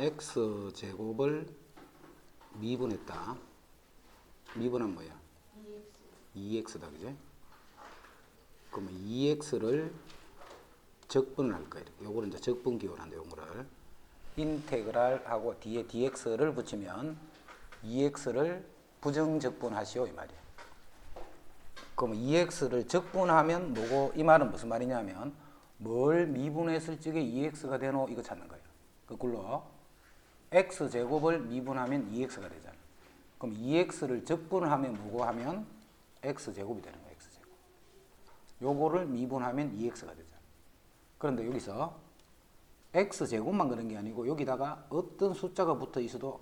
x제곱을 미분했다. 미분은 뭐야? 2x다, 그지? 그러면 2x를 적분을 할 거야. 요거를 이제 적분 기호를 한다, 요거를. 인테그랄 하고 뒤에 dx를 붙이면 2x를 부정적분하시오, 이 말이야. 그러면 2x를 적분하면 뭐고, 이 말은 무슨 말이냐면, 뭘 미분했을 적에 2x가 되노? 이거 찾는 거예요. 거꾸로, x제곱을 미분하면 2x가 되잖아. 그럼 2x를 적분하면 뭐고 하면 x제곱이 되는 거야, x제곱. 요거를 미분하면 2x가 되잖아. 그런데 여기서 x제곱만 그런 게 아니고 여기다가 어떤 숫자가 붙어 있어도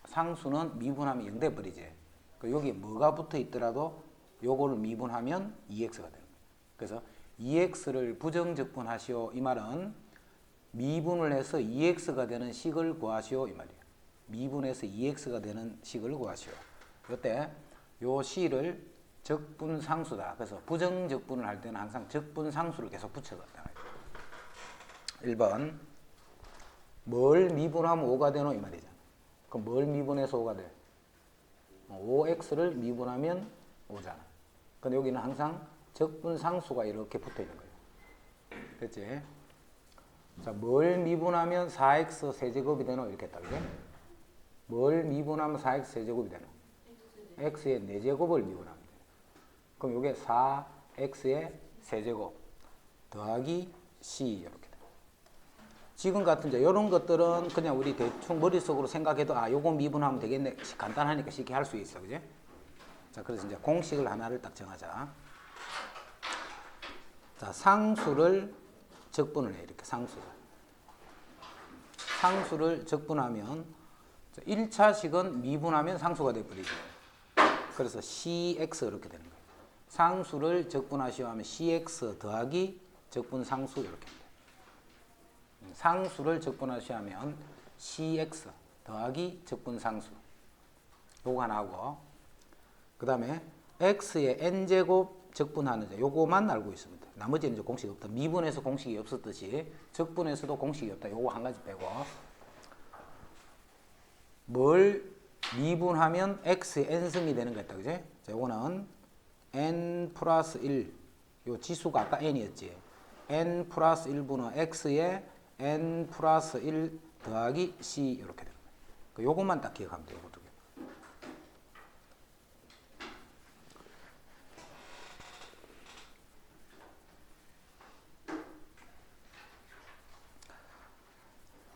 상수는 미분하면 0 돼버리지. 여기 뭐가 붙어 있더라도 요거를 미분하면 2x가 되는 거예요. 그래서 2x를 부정적분하시오, 이 말은 미분을 해서 2x가 되는 식을 구하시오, 이 말이에요. 미분해서 2x가 되는 식을 구하시오. 이때 요 c를 적분상수다. 그래서 부정적분을 할 때는 항상 적분상수를 계속 붙여간다. 1번 뭘 미분하면 5가 되노? 이 말이잖아. 그럼 뭘 미분해서 5가 돼? 5x를 미분하면 5잖아. 근데 여기는 항상 적분상수가 이렇게 붙어 있는 거예요. 됐지? 자, 뭘 미분하면 4x 세제곱이 되노? 이렇게 했다, 그래? 뭘 미분하면 4x 세제곱이 되노? x의 4제곱을 미분하면 돼. 그럼 이게 4x의 세제곱 더하기 c 이렇게 돼. 지금 같은 이제 이런 것들은 그냥 우리 대충 머릿속으로 생각해도 아, 요거 미분하면 되겠네. 간단하니까 쉽게 할 수 있어, 그지? 자, 그래서 이제 공식을 하나를 딱 정하자. 자, 상수를 적분을 해. 이렇게 상수를 적분하면 1차식은 미분하면 상수가 되어버리죠. 그래서 cx 이렇게 되는 거예요. 상수를 적분하시오 하면 cx 더하기 적분상수 이렇게 됩니다. 상수를 적분하시오 하면 cx 더하기 적분상수 요거 하나 하고, 그 다음에 x의 n제곱 적분하는 요거만 알고 있습니다. 나머지는 이제 공식이 없다. 미분에서 공식이 없었듯이 적분에서도 공식이 없다. 요거 한 가지 빼고, 뭘 미분하면 x의 n승이 되는 거 있다, 그지? 자, 요거는 n 플러스 1, 요 지수가 아까 n이었지. n 플러스 1분의 x의 n 플러스 1 더하기 c 이렇게 되는 거예요. 요것만 딱 기억하면 돼요, 요거 두 개.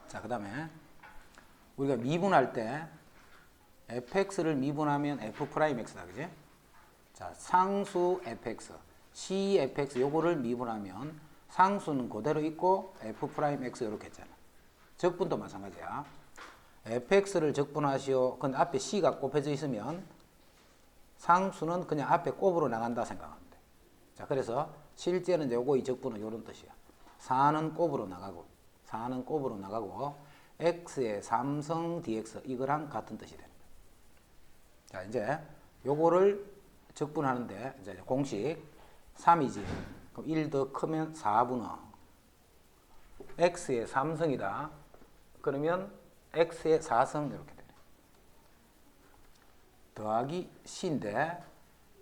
자, 그 다음에 우리가 미분할 때 fx를 미분하면 f'x다, 그지? 자, 상수 fx, cfx 요거를 미분하면 상수는 그대로 있고 f'x 이렇게 했잖아. 적분도 마찬가지야. fx를 적분하시오. 근데 앞에 c가 곱해져 있으면 상수는 그냥 앞에 곱으로 나간다 생각하면 돼. 자, 그래서 실제는 이제 요거 이 적분은 요런 뜻이야. 4는 곱으로 나가고 x의 3성 dx 이거랑 같은 뜻이 되는 거야. 자, 이제 요거를 적분하는데 이제 공식 3이지. 그럼 1 더 크면 4분의 x의 3성이다. 그러면 x의 4성 이렇게 되네. 더하기 c인데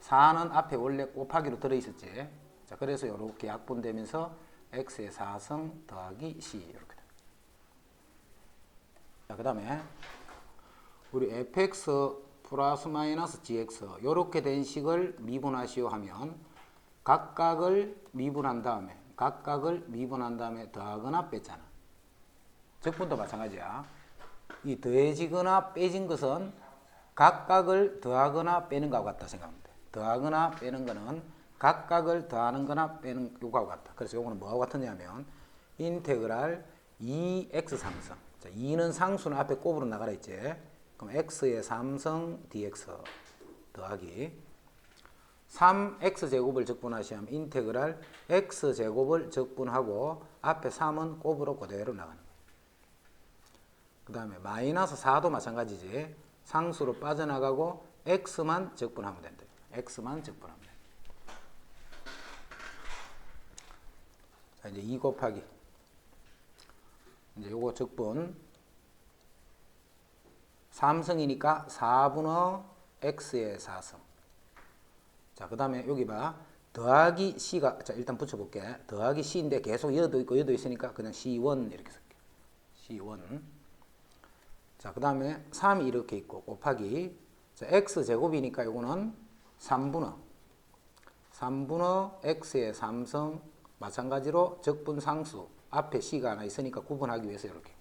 4는 앞에 원래 곱하기로 들어있었지. 자, 그래서 이렇게 약분되면서 x의 4성 더하기 c 이렇게 됩니다. 자, 그 다음에 우리 fx 플러스 마이너스 gx 이렇게 된 식을 미분하시오 하면 각각을 미분한 다음에 더하거나 뺐잖아. 적분도 마찬가지야. 이 더해지거나 빼진 것은 각각을 더하거나 빼는 것과 같다 생각하면 돼. 더하거나 빼는 거는 각각을 더하는 거나 빼는 요거하고 같다. 그래서 요거는 뭐하고 같으냐면 인테그랄 2x 상승. 자, 2는 상수는 앞에 곱으로 나가라 했지. 그럼 x의 3성 dx 더하기 3x제곱을 적분하시면 인테그랄 x제곱을 적분하고 앞에 3은 곱으로 그대로 나가는 거예요. 그 다음에 마이너스 4도 마찬가지지. 상수로 빠져나가고 x만 적분하면 된다. x만 적분하면 된다. 자, 이제 2 곱하기 이제 요거 적분 3승이니까 4분의 x의 4승. 자, 그 다음에 여기 봐. 더하기 c가, 자, 일단 붙여볼게. 더하기 c인데 계속 여도 있고 여도 있으니까 그냥 c1 이렇게 쓸게. c1. 자, 그 다음에 3이 이렇게 있고 곱하기, 자, x제곱이니까 요거는 3분의 x의 3승, 마찬가지로 적분상수 앞에 c가 하나 있으니까 구분하기 위해서 이렇게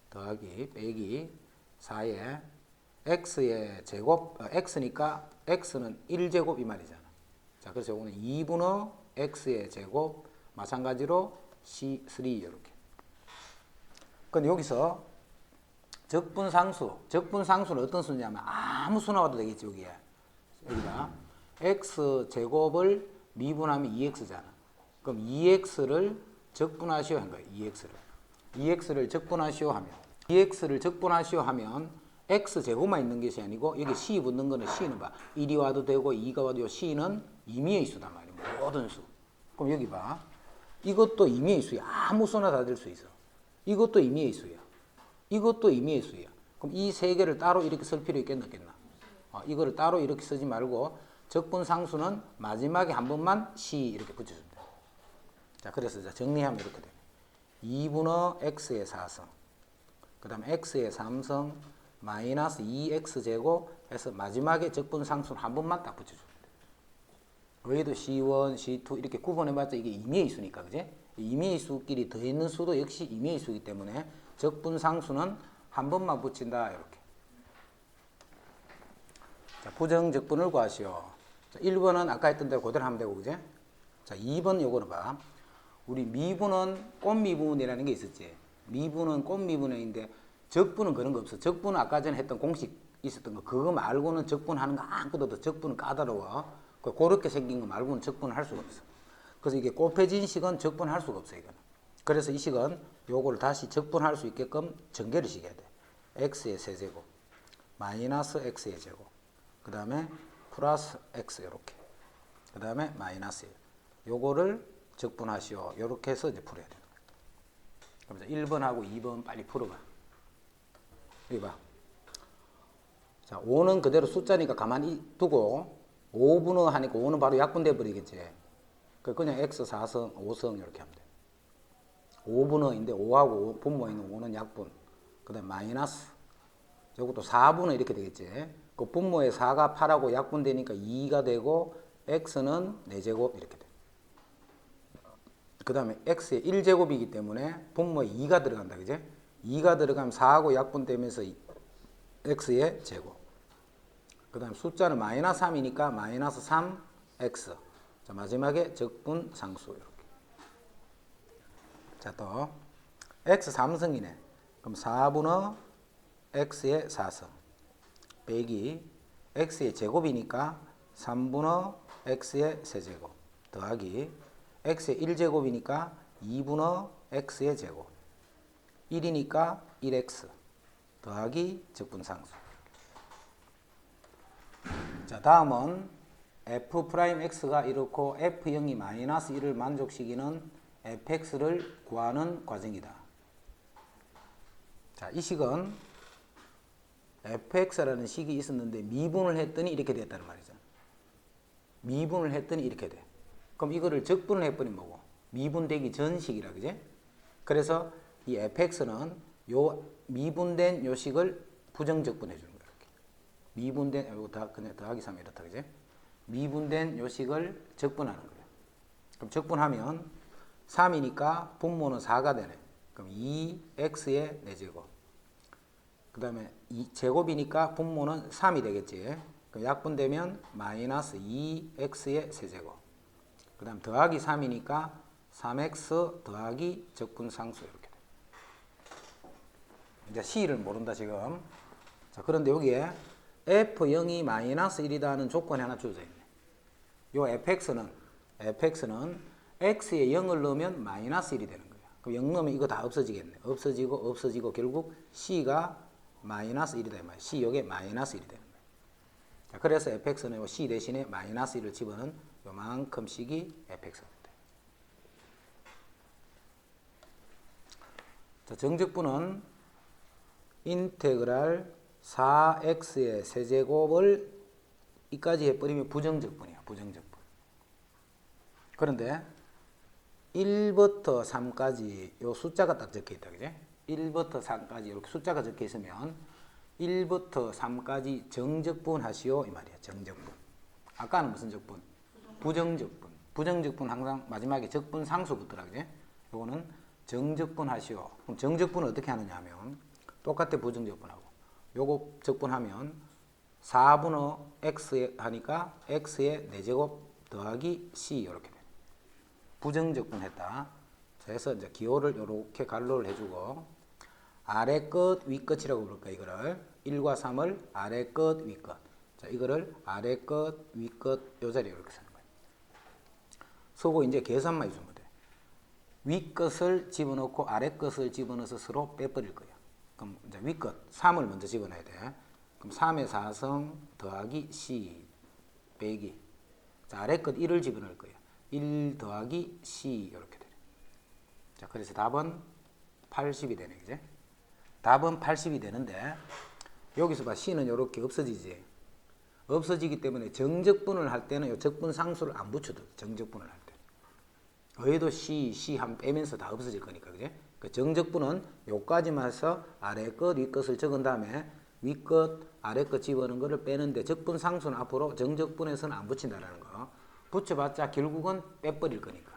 더하기 빼기 4에 x의 제곱, x니까 x는 1제곱 이 말이잖아. 자, 그래서 요거는 2분의 x의 제곱, 마찬가지로 c3 이렇게. 근데 여기서 적분상수는 어떤 수냐면 아무 수 나와도 되겠지. 여기에 여기다 x제곱을 미분하면 2x잖아. 그럼 2x를 적분하시오 한 거예요. 2x를 적분하시오 하면 x제곱만 있는 것이 아니고 여기 c 붙는 거는 c는 봐. 1이 와도 되고 2가 와도 c는 임의의 수단 말이야. 모든 수. 그럼 여기 봐. 이것도 임의의 수야. 아무 수나 다 될 수 있어. 이것도 임의의 수야. 이것도 임의의 수야. 그럼 이 세 개를 따로 이렇게 쓸 필요 있겠나? 이거를 따로 이렇게 쓰지 말고 적분상수는 마지막에 한 번만 c 이렇게 붙여주면 돼. 자, 그래서 정리하면 이렇게 돼. 2분의 x의 4승, 그 다음에 x의 3승 마이너스 2x제곱 해서 마지막에 적분상수는 한 번만 딱 붙여주면 돼. 여기도 c1, c2 이렇게 구분해봤자 이게 임의의 수니까, 그지? 임의의 수끼리 더있는 수도 역시 임의의 수이기 때문에 적분상수는 한 번만 붙인다. 이렇게. 자, 부정적분을 구하시오. 자, 1번은 아까 했던 대로 그대로 하면 되고, 그지? 자, 2번 요거는 봐. 우리 미분은 꽃미분이라는 게 있었지. 미분은 꽃미분인데 적분은 그런 거 없어. 적분은 아까 전에 했던 공식 있었던 거 그거 말고는 적분하는 거 아무것도 없어. 적분은 까다로워. 그렇게 생긴 거 말고는 적분을 할 수가 없어. 그래서 이게 곱해진 식은 적분할 수가 없어. 이거는. 그래서 이 식은 요거를 다시 적분할 수 있게끔 전개를 시켜야 돼. x의 세제곱 마이너스 x의 제곱, 그 다음에 플러스 x 이렇게, 그 다음에 마이너스 요거를 적분하시오. 요렇게 해서 이제 풀어야 되는 거야. 그럼 1번하고 2번 빨리 풀어봐. 여기 봐. 자, 5는 그대로 숫자니까 가만히 두고 5분의 하니까 5는 바로 약분돼 버리겠지. 그냥 x 4승, 5승 이렇게 하면 돼. 5분의인데 5하고 분모에 있는 5는 약분. 그 다음에 마이너스. 이것도 4분의 이렇게 되겠지. 그 분모에 4가 8하고 약분되니까 2가 되고 x는 4제곱 이렇게 돼. 그 다음에 x의 1제곱이기 때문에 분모에 2가 들어간다. 그지? 2가 들어가면 4하고 약분되면서 x의 제곱. 그 다음에 숫자는 마이너스 3이니까 마이너스 3x. 자, 마지막에 적분상수 이렇게. 자, 또 x 3승이네. 그럼 4분의 x의 4승 빼기 x의 제곱이니까 3분의 x의 세제곱 더하기 x의 1제곱이니까 2분의 x의 제곱 1이니까 1x 더하기 적분상수. 자, 다음은 f'x가 이렇고 f0이 마이너스 1을 만족시키는 fx를 구하는 과정이다. 자, 이 식은 fx라는 식이 있었는데 미분을 했더니 이렇게 됐다는 말이죠. 미분을 했더니 이렇게 돼. 그럼 이거를 적분을 해버리면 뭐고? 미분되기 전 식이라, 그지? 그래서 이 fx는 요 미분된 요 식을 부정적분해 주는 거야. 이렇게. 미분된, 요거 다 그냥 더하기 3 이렇다, 그지? 미분된 요 식을 적분하는 거야. 그럼 적분하면 3이니까 분모는 4가 되네. 그럼 2x의 4제곱. 그 다음에 제곱이니까 분모는 3이 되겠지. 그럼 약분되면 마이너스 2x의 세제곱. 그 다음 더하기 3이니까 3x 더하기 적분상수 이렇게 돼. 이제 c를 모른다 지금. 자, 그런데 여기에 f0이 마이너스 1이다는 조건이 하나 주어져 있네. 요 fx는 x에 0을 넣으면 마이너스 1이 되는 거야. 그럼 0 넣으면 이거 다 없어지겠네. 없어지고 결국 c가 마이너스 1이 되는 거야. c 요게 마이너스 1이 되는 거야. 자, 그래서 fx는 요 c 대신에 마이너스 1을 집어넣은 요만큼씩이 fx가 돼. 자, 정적분은 인테그랄 4x의 세제곱을 이까지 해버리면 부정적분이야. 부정적분. 그런데 1부터 3까지 요 숫자가 딱 적혀 있다. 그지? 1부터 3까지 이렇게 숫자가 적혀 있으면 1부터 3까지 정적분 하시오 이 말이야. 정적분. 아까는 무슨 적분? 부정적분. 부정적분 항상 마지막에 적분 상수 붙더라. 그지? 요거는 정적분 하시오. 그럼 정적분은 어떻게 하느냐 하면 똑같아. 부정적분하고. 요거 적분하면 4분의 x 하니까 x의 4제곱 더하기 c 이렇게 돼. 부정적분 했다. 그래서 이제 기호를 이렇게 갈로를 해주고 아래 끝, 위 끝이라고 부를까 이거를 1과 3을 아래 끝, 위 끝. 자, 이거를 아래 끝, 위 끝 요 자리에 이렇게 쓰는 거예요. 쓰고 이제 계산만 해주면 돼. 위 끝을 집어넣고 아래 끝을 집어넣어서 서로 빼버릴 거야. 그럼 이제 위 끝 3을 먼저 집어넣어야 돼. 그럼 3의 4성 더하기 c 빼기. 자, 아래 끝 1을 집어넣을 거야. 1 더하기 c 이렇게 돼. 자, 그래서 답은 80이 되네, 그제? 답은 80이 되는데 여기서 봐, c는 이렇게 없어지지. 없어지기 때문에 정적분을 할 때는 이 적분 상수를 안 붙여도 정적분을 할 때. 의도 c 한 빼면서 다 없어질 거니까, 그제? 그 정적분은 요까지만 해서 아래 끝, 위 끝을 적은 다음에 위 끝, 아래 끝 집어넣은 거를 빼는데 적분 상수는 앞으로 정적분에서는 안 붙인다라는 거. 붙여봤자 결국은 빼버릴 거니까.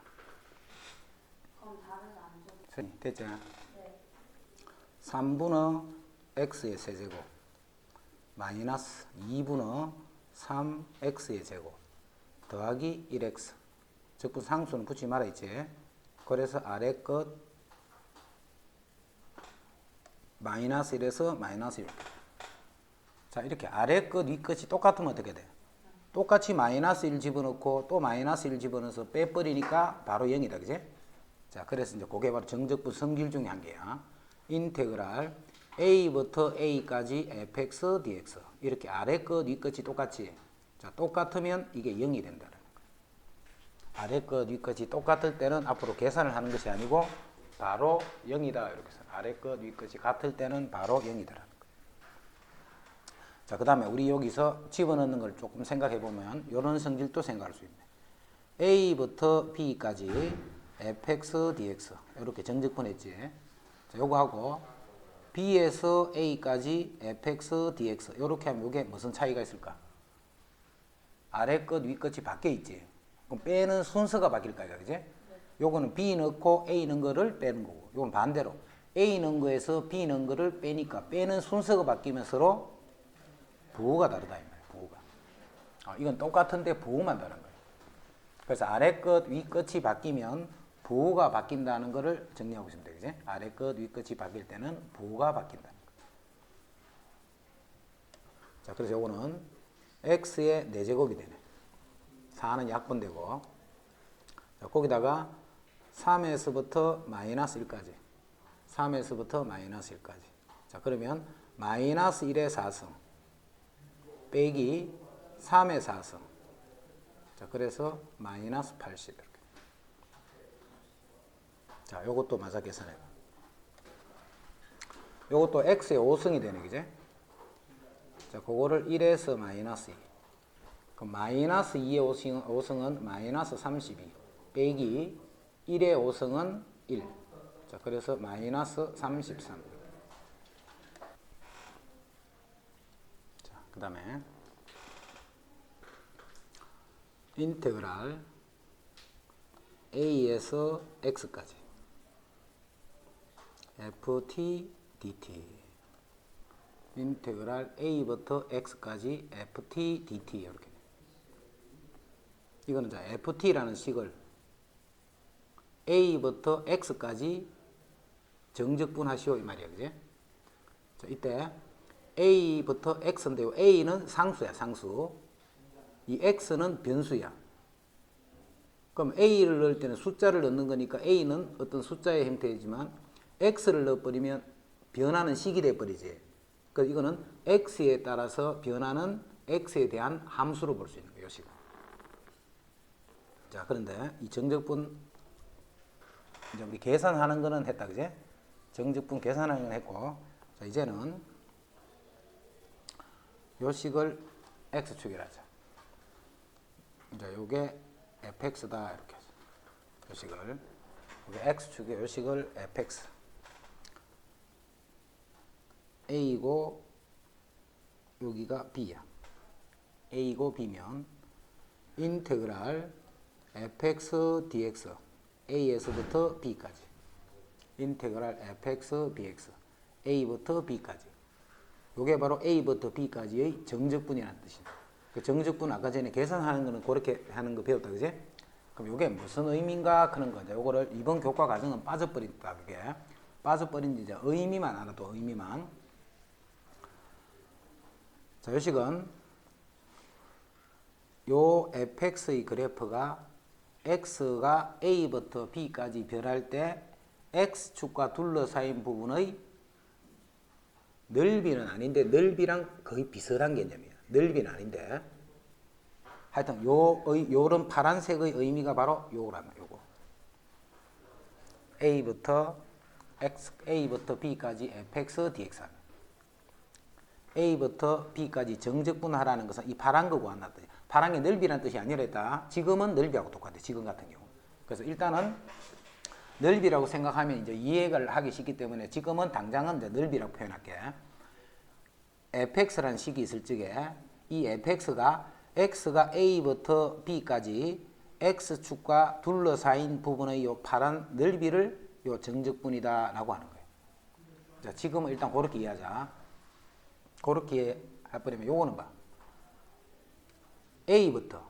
그럼 답은 안 줘. 됐죠? 네. 3분의 x의 세제곱 마이너스 2분의 3x의 제곱 더하기 1x. 적분 상수는 붙이지 말아 있지. 그래서 아래 끝 마이너스 1에서 마이너스 1. 자, 이렇게 아래 끝, 위 끝이 똑같으면 어떻게 돼? 똑같이 마이너스 1 집어넣고 또 마이너스 1 집어넣어서 빼버리니까 바로 0이다. 그지? 자, 그래서 이제 그게 바로 정적분 성질 중에 한 개야. 인테그랄 a부터 a까지 fx dx. 이렇게 아래 끝, 위 끝이 똑같이. 자, 똑같으면 이게 0이 된다는 거야. 아래 끝, 위 끝이 똑같을 때는 앞으로 계산을 하는 것이 아니고 바로 0이다. 이렇게 해서 아래 끝, 위 끝이 같을 때는 바로 0이더라는 거야. 자, 그 다음에 우리 여기서 집어넣는 걸 조금 생각해 보면 이런 성질도 생각할 수 있네. a부터 b까지 fx dx 이렇게 정적분 했지. 자, 요거 하고 b에서 a까지 fx dx 이렇게 하면 이게 무슨 차이가 있을까? 아래 끝, 위 끝이 바뀌어 있지. 그럼 빼는 순서가 바뀔 거야, 그지? 요거는 b 넣고 a 넣은 거를 빼는 거고, 요건 반대로 a 넣은 거에서 b 넣은 거를 빼니까 빼는 순서가 바뀌면 서로 부호가 다르다 이 말이야. 부호가. 이건 똑같은데 부호만 다른 거예요. 그래서 아래 끝, 위 끝이 바뀌면 부호가 바뀐다는 것을 정리하고 있으면 돼, 그지? 아래 끝, 위 끝이 바뀔 때는 부호가 바뀐다는 거. 자, 그래서 요거는 x의 4제곱이 되네. 4는 약분되고, 자, 거기다가 3에서부터 마이너스 1까지. 3에서부터 마이너스 1까지. 자, 그러면 마이너스 1의 4승 빼기 3의 4승. 자, 그래서 마이너스 80 이렇게. 자, 요것도 마저 계산해. 요것도 x의 5승이 되네, 그제? 자, 그거를 1에서 마이너스 2. 그럼 마이너스 2의 5승은 마이너스 32 빼기 1의 5승은 1. 자, 그래서 마이너스 33. 자, 그 다음에 인테그랄 a에서 x까지 ft dt 인테그랄 a부터 x까지 ft dt 이렇게. 이거는 자 ft라는 식을 a부터 x까지 정적분 하시오 이 말이야, 그지? 자, 이때 a부터 x인데요. a는 상수야, 상수. 이 x는 변수야. 그럼 a를 넣을 때는 숫자를 넣는 거니까 a는 어떤 숫자의 형태이지만 x를 넣어버리면 변하는 식이 돼버리지. 그래서 이거는 x에 따라서 변하는 x에 대한 함수로 볼 수 있는 거예요, 식은. 자, 그런데 이 정적분 이제 우리 계산하는 거는 했다, 그제? 정적분 계산하는 건 했고, 자, 이제는 요 식을 x축이라 하자. 이제 요게 fx다 이렇게 하자. 요 식을 요게 x축이에요. 요 식을 fx a이고 여기가 b야. a이고 b면 인테그랄 fx dx a에서부터 b까지 인테그랄 fx dx a부터 b까지 요게 바로 a부터 b까지의 정적분이라는 뜻입니다. 그 정적분 아까 전에 계산하는 거는 그렇게 하는 거 배웠다 그지? 그럼 요게 무슨 의미인가 그런 거죠. 요거를 이번 교과 과정은 빠져버린다. 그게 빠져버린 이제 의미만 알아도 의미만. 자, 요 식은 요 fx의 그래프가 x가 a부터 b까지 변할 때 x축과 둘러싸인 부분의 넓이는 아닌데 넓이랑 거의 비슷한 개념이에요. 넓이는 아닌데 하여튼 요런 파란색의 의미가 바로 요거랍니다. 요거 a부터 b까지 fx dx 하면 a부터 b까지 정적분하라는 것은 이 파란 거 구한다. 파란 게 넓이라는 뜻이 아니랬다. 지금은 넓이하고 똑같아. 지금 같은 경우. 그래서 일단은 넓이라고 생각하면 이제 이해를 하기 쉽기 때문에 지금은 당장은 이제 넓이라고 표현할게. fx라는 식이 있을 적에 이 fx가 x가 a부터 b까지 x축과 둘러싸인 부분의 요 파란 넓이를 요 정적분이다라고 하는 거예요. 자, 지금은 일단 그렇게 이해하자. 그렇게 해버리면 요거는 봐. a부터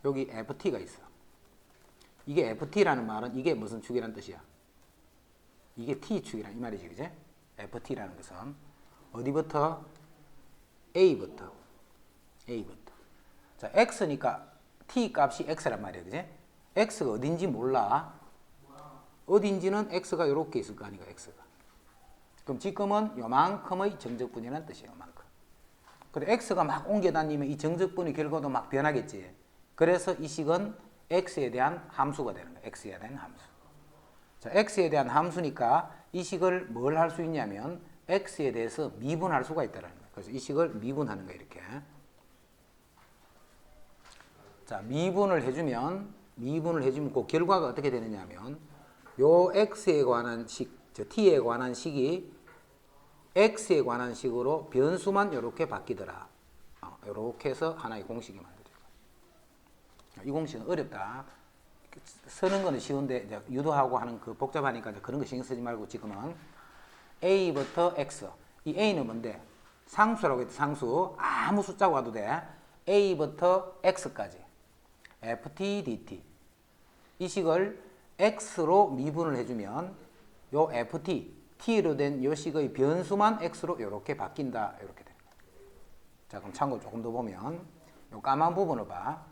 여기 ft가 있어. 이게 ft라는 말은 이게 무슨 축이라는 뜻이야? 이게 t축이란 이 말이지, 그지? ft라는 것은 어디부터? a부터. 자, x니까 t 값이 x란 말이야, 그지? x가 어딘지 몰라. 어딘지는 x가 이렇게 있을 거 아니까 x가. 그럼 지금은 요만큼의 정적분이라는 뜻이에요, 요만큼. 근데 x가 막 옮겨 다니면 이 정적분의 결과도 막 변하겠지. 그래서 이 식은 x에 대한 함수가 되는 거예요. x에 대한 함수. 자, x에 대한 함수니까 이 식을 뭘 할 수 있냐면 x에 대해서 미분할 수가 있다는 거예요. 그래서 이 식을 미분하는 거예요, 이렇게. 자, 미분을 해주면 그 결과가 어떻게 되느냐면 요 x에 관한 식, 저 t에 관한 식이 x에 관한 식으로 변수만 이렇게 바뀌더라. 이렇게 해서 하나의 공식이 만들어져요. 이 공식은 어렵다. 쓰는 거는 쉬운데 이제 유도하고 하는 그 복잡하니까 이제 그런 거 신경 쓰지 말고 지금은 a부터 x. 이 a는 뭔데? 상수라고 했지, 상수. 아무 숫자가 와도 돼. a부터 x까지. ft dt. 이 식을 x로 미분을 해주면 요 ft, t로 된 요 식의 변수만 x로 이렇게 바뀐다. 이렇게 됩니다. 자, 그럼 참고 조금 더 보면 요 까만 부분을 봐.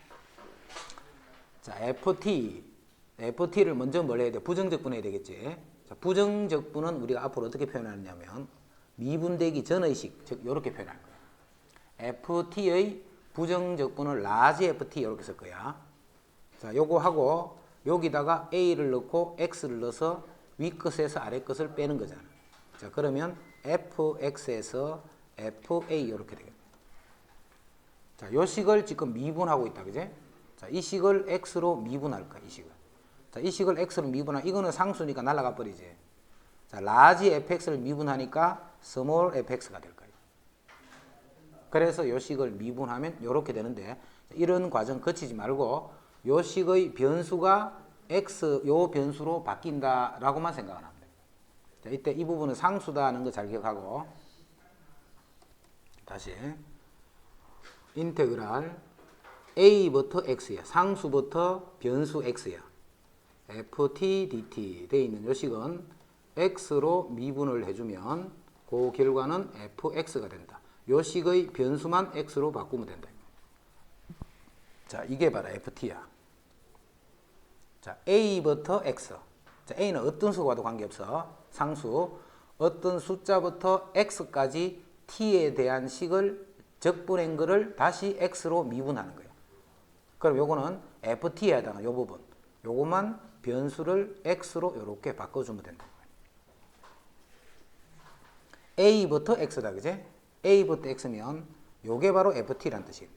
자, ft를 먼저 뭘 해야 돼? 부정적분 해야 되겠지. 자, 부정적분은 우리가 앞으로 어떻게 표현하느냐면 미분되기 전의 식, 즉 이렇게 표현할 거야. ft의 부정적분을 라지 ft 이렇게 쓸 거야. 자, 요거 하고 여기다가 a를 넣고 x를 넣어서 위 끝에서 아래 끝을 빼는 거잖아. 자, 그러면 fx에서 fa 이렇게 되겠네. 자, 요 식을 지금 미분하고 있다, 그제? 자, 이 식을 x로 미분할 거야, 이 식을. 자, 이 식을 x로 미분하, 이거는 상수니까 날아가 버리지. 자, 라지 fx를 미분하니까 스몰 fx가 될 거예요. 그래서 요 식을 미분하면 이렇게 되는데, 이런 과정 거치지 말고 요 식의 변수가 x 요 변수로 바뀐다라고만 생각을 하면 돼요. 자, 이때 이 부분은 상수다는 거 잘 기억하고 다시 인테그랄 a부터 x야. 상수부터 변수 x야. ft dt 돼 있는 요 식은 x로 미분을 해주면 그 결과는 fx가 된다. 요 식의 변수만 x로 바꾸면 된다. 자, 이게 바로 ft야. 자, a부터 x. 자, a는 어떤 수가 와도 관계없어. 상수. 어떤 숫자부터 x까지 t에 대한 식을 적분한 거를 다시 x로 미분하는 거예요. 그럼 요거는 ft에 해당하는 요 부분. 요것만 변수를 x로 이렇게 바꿔주면 된다. A부터 X다, 그지? A부터 X면 요게 바로 FT라는 뜻이겠네.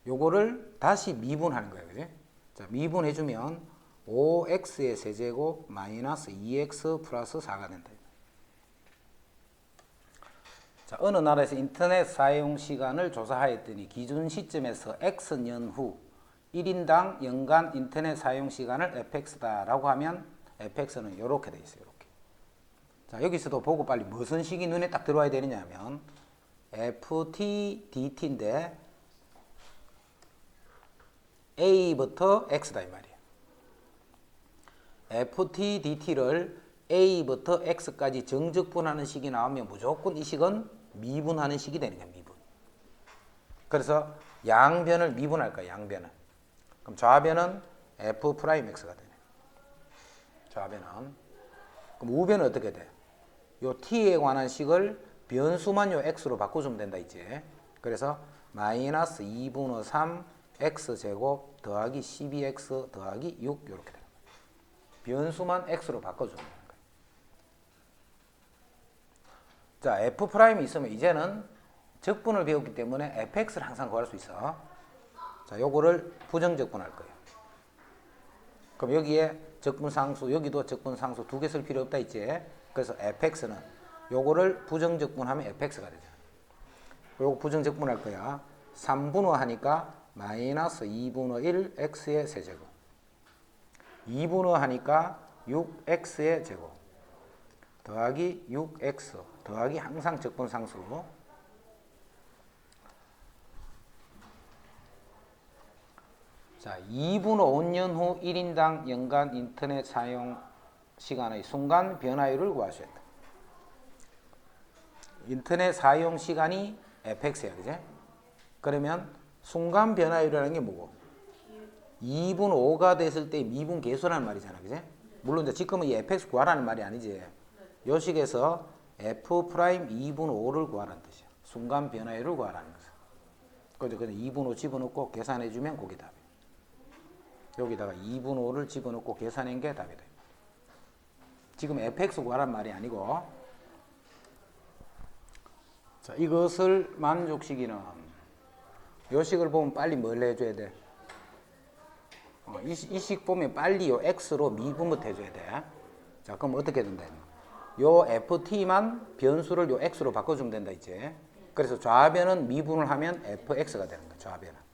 요거를 다시 미분하는 거야, 그지? 자, 미분해주면 5X의 세제곱 마이너스 2X 플러스 4가 된다. 자, 어느 나라에서 인터넷 사용 시간을 조사하였더니 기준 시점에서 X년 후 1인당 연간 인터넷 사용 시간을 fx다라고 하면 fx는 이렇게 돼 있어요. 이렇게. 자, 여기서도 보고 빨리 무슨 식이 눈에 딱 들어와야 되느냐 하면 ft dt인데 a부터 x다 이 말이에요. ft dt를 a부터 x까지 정적분하는 식이 나오면 무조건 이 식은 미분하는 식이 되는 거야. 미분. 그래서 양변을 미분할 거야. 양변을. 그럼 좌변은 f'x가 되네. 좌변은. 그럼 우변은 어떻게 돼? 요 t에 관한 식을 변수만 요 x로 바꿔주면 된다 있지. 그래서 마이너스 2분의 3 x제곱 더하기 12x 더하기 6 이렇게 되는 거야. 변수만 x로 바꿔주면 되는 거야. 자, f'이 있으면 이제는 적분을 배웠기 때문에 fx를 항상 구할 수 있어. 자, 요거를 부정적분할 거예요. 그럼 여기에 적분상수, 여기도 적분상수 두 개 쓸 필요 없다 있지. 그래서 fx는 요거를 부정적분하면 fx가 되죠. 요거 부정적분할 거야. 3분의 하니까 마이너스 2분의 1 x의 세제곱. 2분의 하니까 6x의 제곱. 더하기 6x 더하기 항상 적분상수. 자, 2분의 5년 후 1인당 연간 인터넷 사용 시간의 순간 변화율을 구하셔야 돼. 인터넷 사용 시간이 fx야, 그지? 그러면 순간 변화율이라는 게 뭐고? 2분 5가 됐을 때 미분 계수라는 말이잖아, 그지? 물론 이제 지금은 이 fx 구하라는 말이 아니지. 요 식에서 f 프라임 2분 5를 구하라는 뜻이야. 순간 변화율을 구하라는 거죠. 그래서 그냥 2분 5 집어넣고 계산해주면 그게 답이야. 여기다가 2분 5를 집어넣고 계산한 게 답이 돼요. 지금 fx 구하란 말이 아니고, 자, 이것을 만족시키는 요 식을 보면 빨리 뭘 해줘야 돼? 이 식 보면 빨리 요 x로 미분부터 해줘야 돼. 자, 그럼 어떻게 된다? 요 ft만 변수를 요 x로 바꿔주면 된다 이제. 그래서 좌변은 미분을 하면 fx가 되는 거야.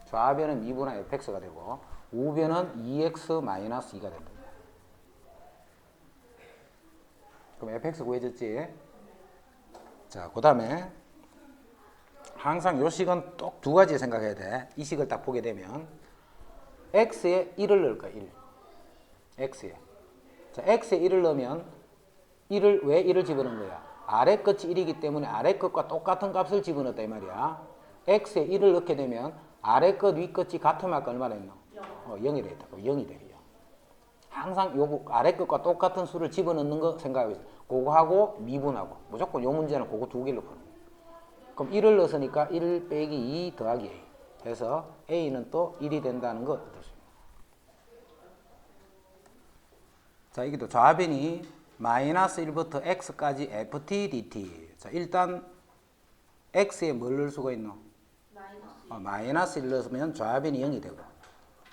좌변은 미분한 fx가 되고 우변은 2x-2가 된다. 그럼 fx 구해졌지? 자, 그 다음에 항상 요 식은 꼭 두 가지 생각해야 돼. 이 식을 딱 보게 되면 x에 1을 넣을 거야. 1. x에. 자, x에 1을 넣으면 왜 1을 집어넣은 거야? 아래 끝이 1이기 때문에 아래 끝과 똑같은 값을 집어넣었다 이 말이야. x에 1을 넣게 되면 아래 끝, 위 끝이 같으면 아까 얼마나 했노? 0이 되겠다. 0이 돼요. 항상 요 아래 끝과 똑같은 수를 집어넣는 거 생각하고 있어요. 그거하고 미분하고. 무조건 요 문제는 그거 두 개로 푸는 거예요. 그럼 1을 넣었으니까 1 빼기 2 더하기 a 해서 a는 또 1이 된다는 거 뜻입니다. 자, 이게 또 좌변이 마이너스 1부터 x까지 ft dt. 자, 일단 x에 뭘 넣을 수가 있노? 마이너스 1 넣으면 좌변이 0이 되고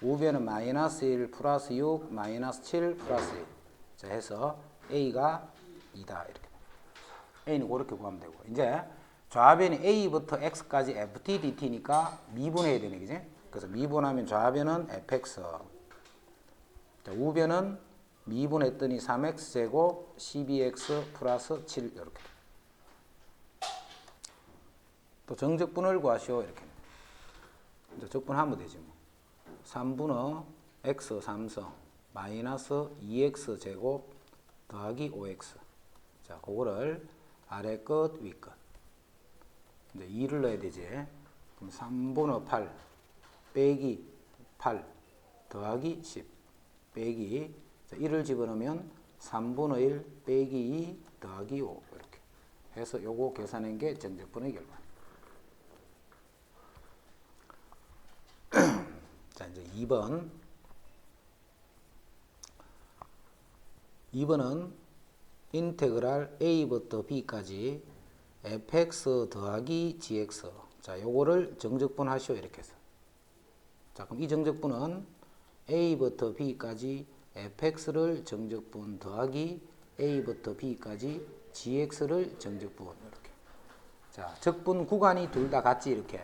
우변은 마이너스 1 플러스 6 마이너스 7 플러스 1. 자, 해서 a가 2다 이렇게. a는 그렇게 구하면 되고 이제 좌변이 a부터 x까지 ft dt니까 미분해야 되네, 그지? 그래서 미분하면 좌변은 fx. 자, 우변은 미분했더니 3x제곱 12x 플러스 7 이렇게. 또 정적분을 구하시오 이렇게. 이제 적분하면 되지 뭐. 3분의 x 3성 마이너스 2x 제곱 더하기 5x. 자, 그거를 아래 끝, 위 끝. 이제 2를 넣어야 되지. 그럼 3분의 8 빼기 8 더하기 10 빼기. 자, 1을 집어넣으면 3분의 1 빼기 2 더하기 5 이렇게 해서 요거 계산한 게 정적분의 결과. 자, 이제 2번은 인테그랄 a부터 b까지 fx 더하기 gx. 자, 요거를 정적분 하시오. 이렇게 해서. 자, 그럼 이 정적분은 a부터 b까지 fx를 정적분 더하기 a부터 b까지 gx를 정적분. 이렇게. 자, 적분 구간이 둘 다 같지. 이렇게.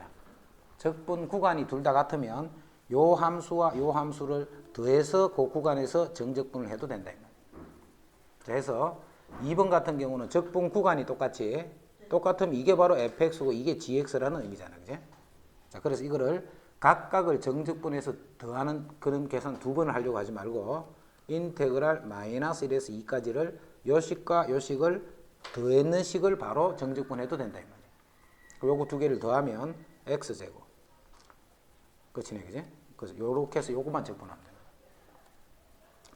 적분 구간이 둘 다 같으면 요 함수와 요 함수를 더해서 그 구간에서 정적분을 해도 된다. 자, 해서 2번 같은 경우는 적분 구간이 똑같이 똑같으면 이게 바로 fx고 이게 gx라는 의미잖아요. 그지? 자, 그래서 이거를 각각을 정적분해서 더하는 그런 계산 두 번을 하려고 하지 말고 인테그랄 마이너스 1에서 2까지를 요 식과 요 식을 더했는 식을 바로 정적분해도 된다 이 말이에요. 요거 두 개를 더하면 x제곱. 끝이네. 그지? 그래서 요렇게 해서 요거만 적분하면 됩니다.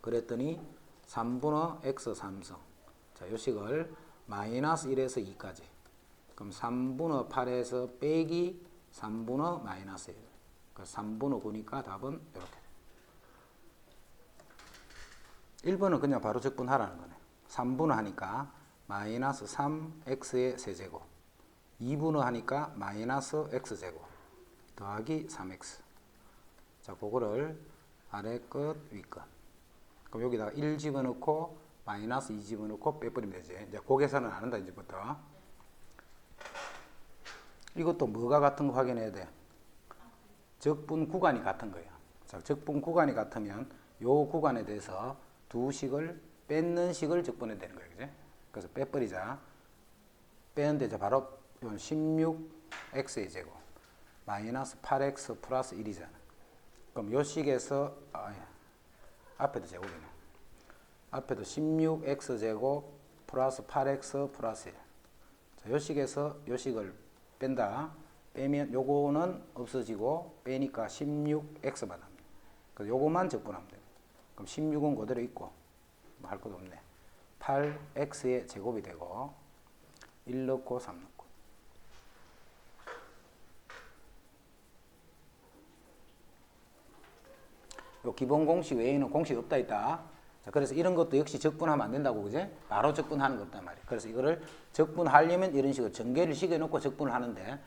그랬더니 3분의 x 3성. 자, 요 식을 마이너스 1에서 2까지. 그럼 3분의 8에서 빼기 3분의 마이너스 1. 그러니까 3분의 9니까 답은 이렇게. 1번은 그냥 바로 적분하라는 거네. 3분의 하니까 마이너스 3x의 세제곱. 2분의 하니까 마이너스 x제곱. 더하기 3x. 자, 그거를 아래 끝, 위 끝. 그럼 여기다가 1 집어넣고 마이너스 2 집어넣고 빼버리면 되지. 이제 그 계산은 안 한다 이제부터. 이것도 뭐가 같은 거 확인해야 돼. 적분 구간이 같은 거예요. 자, 적분 구간이 같으면 요 구간에 대해서 두 식을 뺏는 식을 적분해야 되는 거예요. 그지? 그래서 빼버리자. 빼는데 이제 바로 16x의 제곱 마이너스 8x 플러스 1이잖아. 그럼 요 식에서 앞에도 제곱이네. 앞에도 16x제곱 플러스 8x 플러스 1. 자, 요 식에서 요 식을 뺀다. 빼면 요거는 없어지고 빼니까 16x만 합니다. 그래서 요거만 적분하면 됩니다. 그럼 16은 그대로 있고 뭐 할 것도 없네. 8x의 제곱이 되고 1 넣고 3 넣고. 요 기본 공식 외에는 공식이 없다 있다. 자, 그래서 이런 것도 역시 적분하면 안 된다고. 그제? 바로 적분하는 거 없단 말이에요. 그래서 이거를 적분하려면 이런 식으로 전개를 시켜놓고 적분을 하는데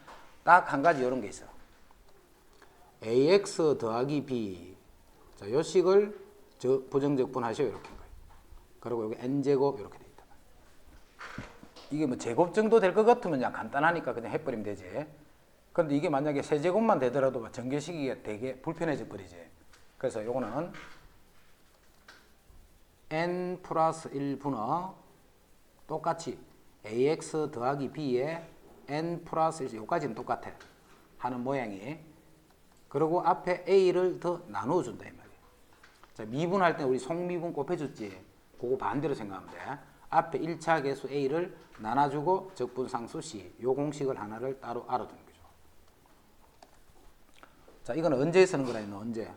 딱 한 가지 이런 게 있어. ax 더하기 b. 자, 요 식을 부정적분 하셔. 이렇게 한 거예요. 그리고 여기 n제곱 이렇게 돼 있다. 이게 뭐 제곱 정도 될 것 같으면 그냥 간단하니까 그냥 해버리면 되지. 그런데 이게 만약에 세제곱만 되더라도 전개시키기가 되게 불편해져 버리지. 그래서 요거는 n 플러스 1분의 똑같이 ax 더하기 b에 n 플러스 1, 요까지는 똑같아. 하는 모양이. 그리고 앞에 a를 더 나누어준다 이 말이에요. 자, 미분할 때 우리 속미분 곱해줬지. 그거 반대로 생각하면 돼. 앞에 1차 계수 a를 나눠주고 적분상수 c. 요 공식을 하나를 따로 알아두는 거죠. 자, 이거는 언제 쓰는 거라 했노? 언제?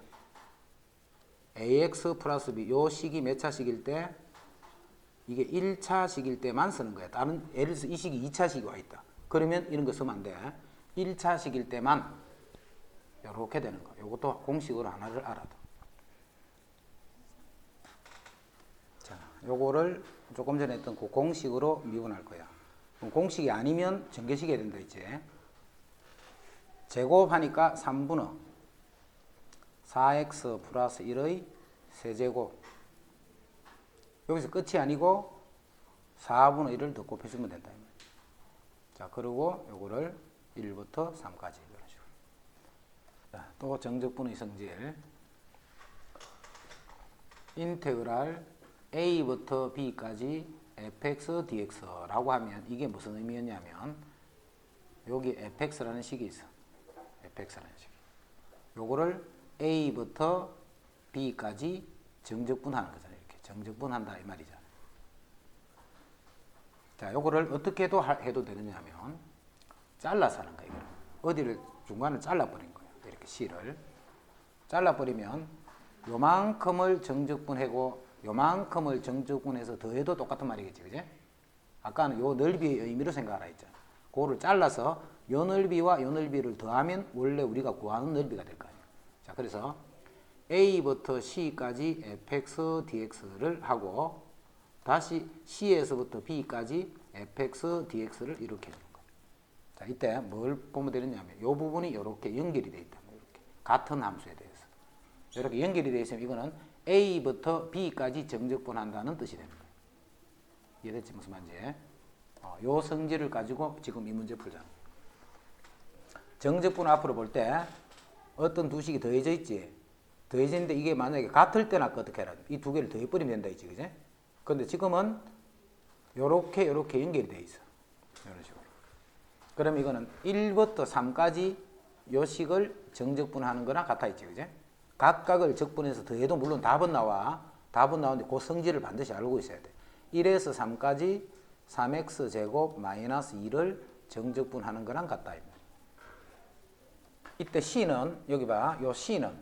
ax 플러스 b. 요 식이 몇 차식일 때? 이게 1차식일 때만 쓰는 거야. 다른 예를 들어서 이 식이 2차식이 와 있다. 그러면 이런 거 쓰면 안 돼. 1차식일 때만 이렇게 되는 거. 요것도 공식으로 하나를 알아둬. 자, 요거를 조금 전에 했던 그 공식으로 미분할 거야. 그럼 공식이 아니면 전개시켜야 된다 이제. 제곱하니까 3분의 4x 플러스 1의 세제곱. 여기서 끝이 아니고 4분의 1을 더 곱해주면 된다. 자, 그리고 요거를 1부터 3까지 이런 식으로. 자, 또 정적분의 성질. 인테그랄 a부터 b까지 fx dx라고 하면 이게 무슨 의미였냐면 여기 fx라는 식이 있어. fx라는 식. 요거를 a부터 b까지 정적분하는 거잖아요. 이렇게 정적분한다 이 말이잖아요. 자, 요거를 어떻게 해도 되느냐면 잘라서 하는 거예요. 어디를 중간을 잘라버린 거예요. 이렇게 C를 잘라버리면 요만큼을 정적분하고 요만큼을 정적분해서 더해도 똑같은 말이겠지. 그지? 아까는 요 넓이의 의미로 생각하라 했잖아. 그거를 잘라서 요 넓이와 요 넓이를 더하면 원래 우리가 구하는 넓이가 될 거 아니에요. 자, 그래서 A부터 C까지 fx dx를 하고 다시 C에서부터 B까지 fx, dx를 이렇게 해주는 거예요. 자, 이때 뭘 보면 되느냐면 이 부분이 이렇게 연결이 되어 있다. 이렇게 같은 함수에 대해서 이렇게 연결이 되어 있으면 이거는 A부터 B까지 정적분한다는 뜻이 되는 거예요. 이해됐지 무슨 말인지? 요 성질을 가지고 지금 이 문제 풀자. 정적분 앞으로 볼 때 어떤 두 식이 더해져 있지. 더해지는데 이게 만약에 같을 때는 아까 어떻게 해라. 이 두 개를 더해버리면 된다 있지, 그지? 근데 지금은 요렇게 연결이 돼 있어. 이런 식으로. 그럼 이거는 1부터 3까지 요 식을 정적분하는 거랑 같아 있지, 그지? 각각을 적분해서 더해도 물론 답은 나와. 답은 나오는데 그 성질을 반드시 알고 있어야 돼. 1에서 3까지 3x 제곱 마이너스 2를 정적분하는 거랑 같다. 이때 C는 여기 봐. 요 C는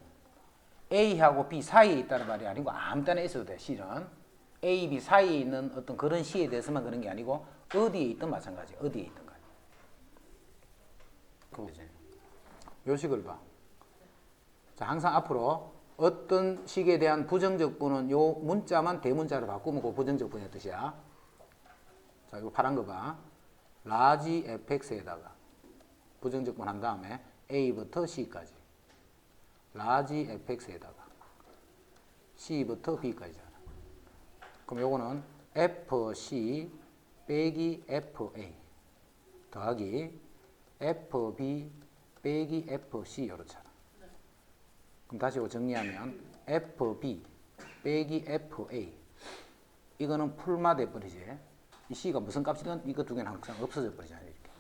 A하고 B 사이에 있다는 말이 아니고 아무 때나 있어도 돼. C는 A, B 사이에 있는 어떤 그런 C에 대해서만 그런 게 아니고 어디에 있든 마찬가지. 어디에 있든 간에. 그거지. 요 식을 봐. 자, 항상 앞으로 어떤 식에 대한 부정적분은 요 문자만 대문자로 바꾸면 그 부정적분의 뜻이야. 자, 이거 파란 거 봐. 라지 fx에다가 부정적분 한 다음에 A부터 C까지. 라지 fx에다가 C부터 B까지잖아. 그럼 요거는 FC 빼기 FA 더하기 FB 빼기 FC 요렇잖아. 그럼 다시 이거 정리하면 FB 빼기 FA 이거는 풀마 돼버리지. 이 C가 무슨 값이든 이거 두 개는 항상 없어져 버리잖아요. 이렇게.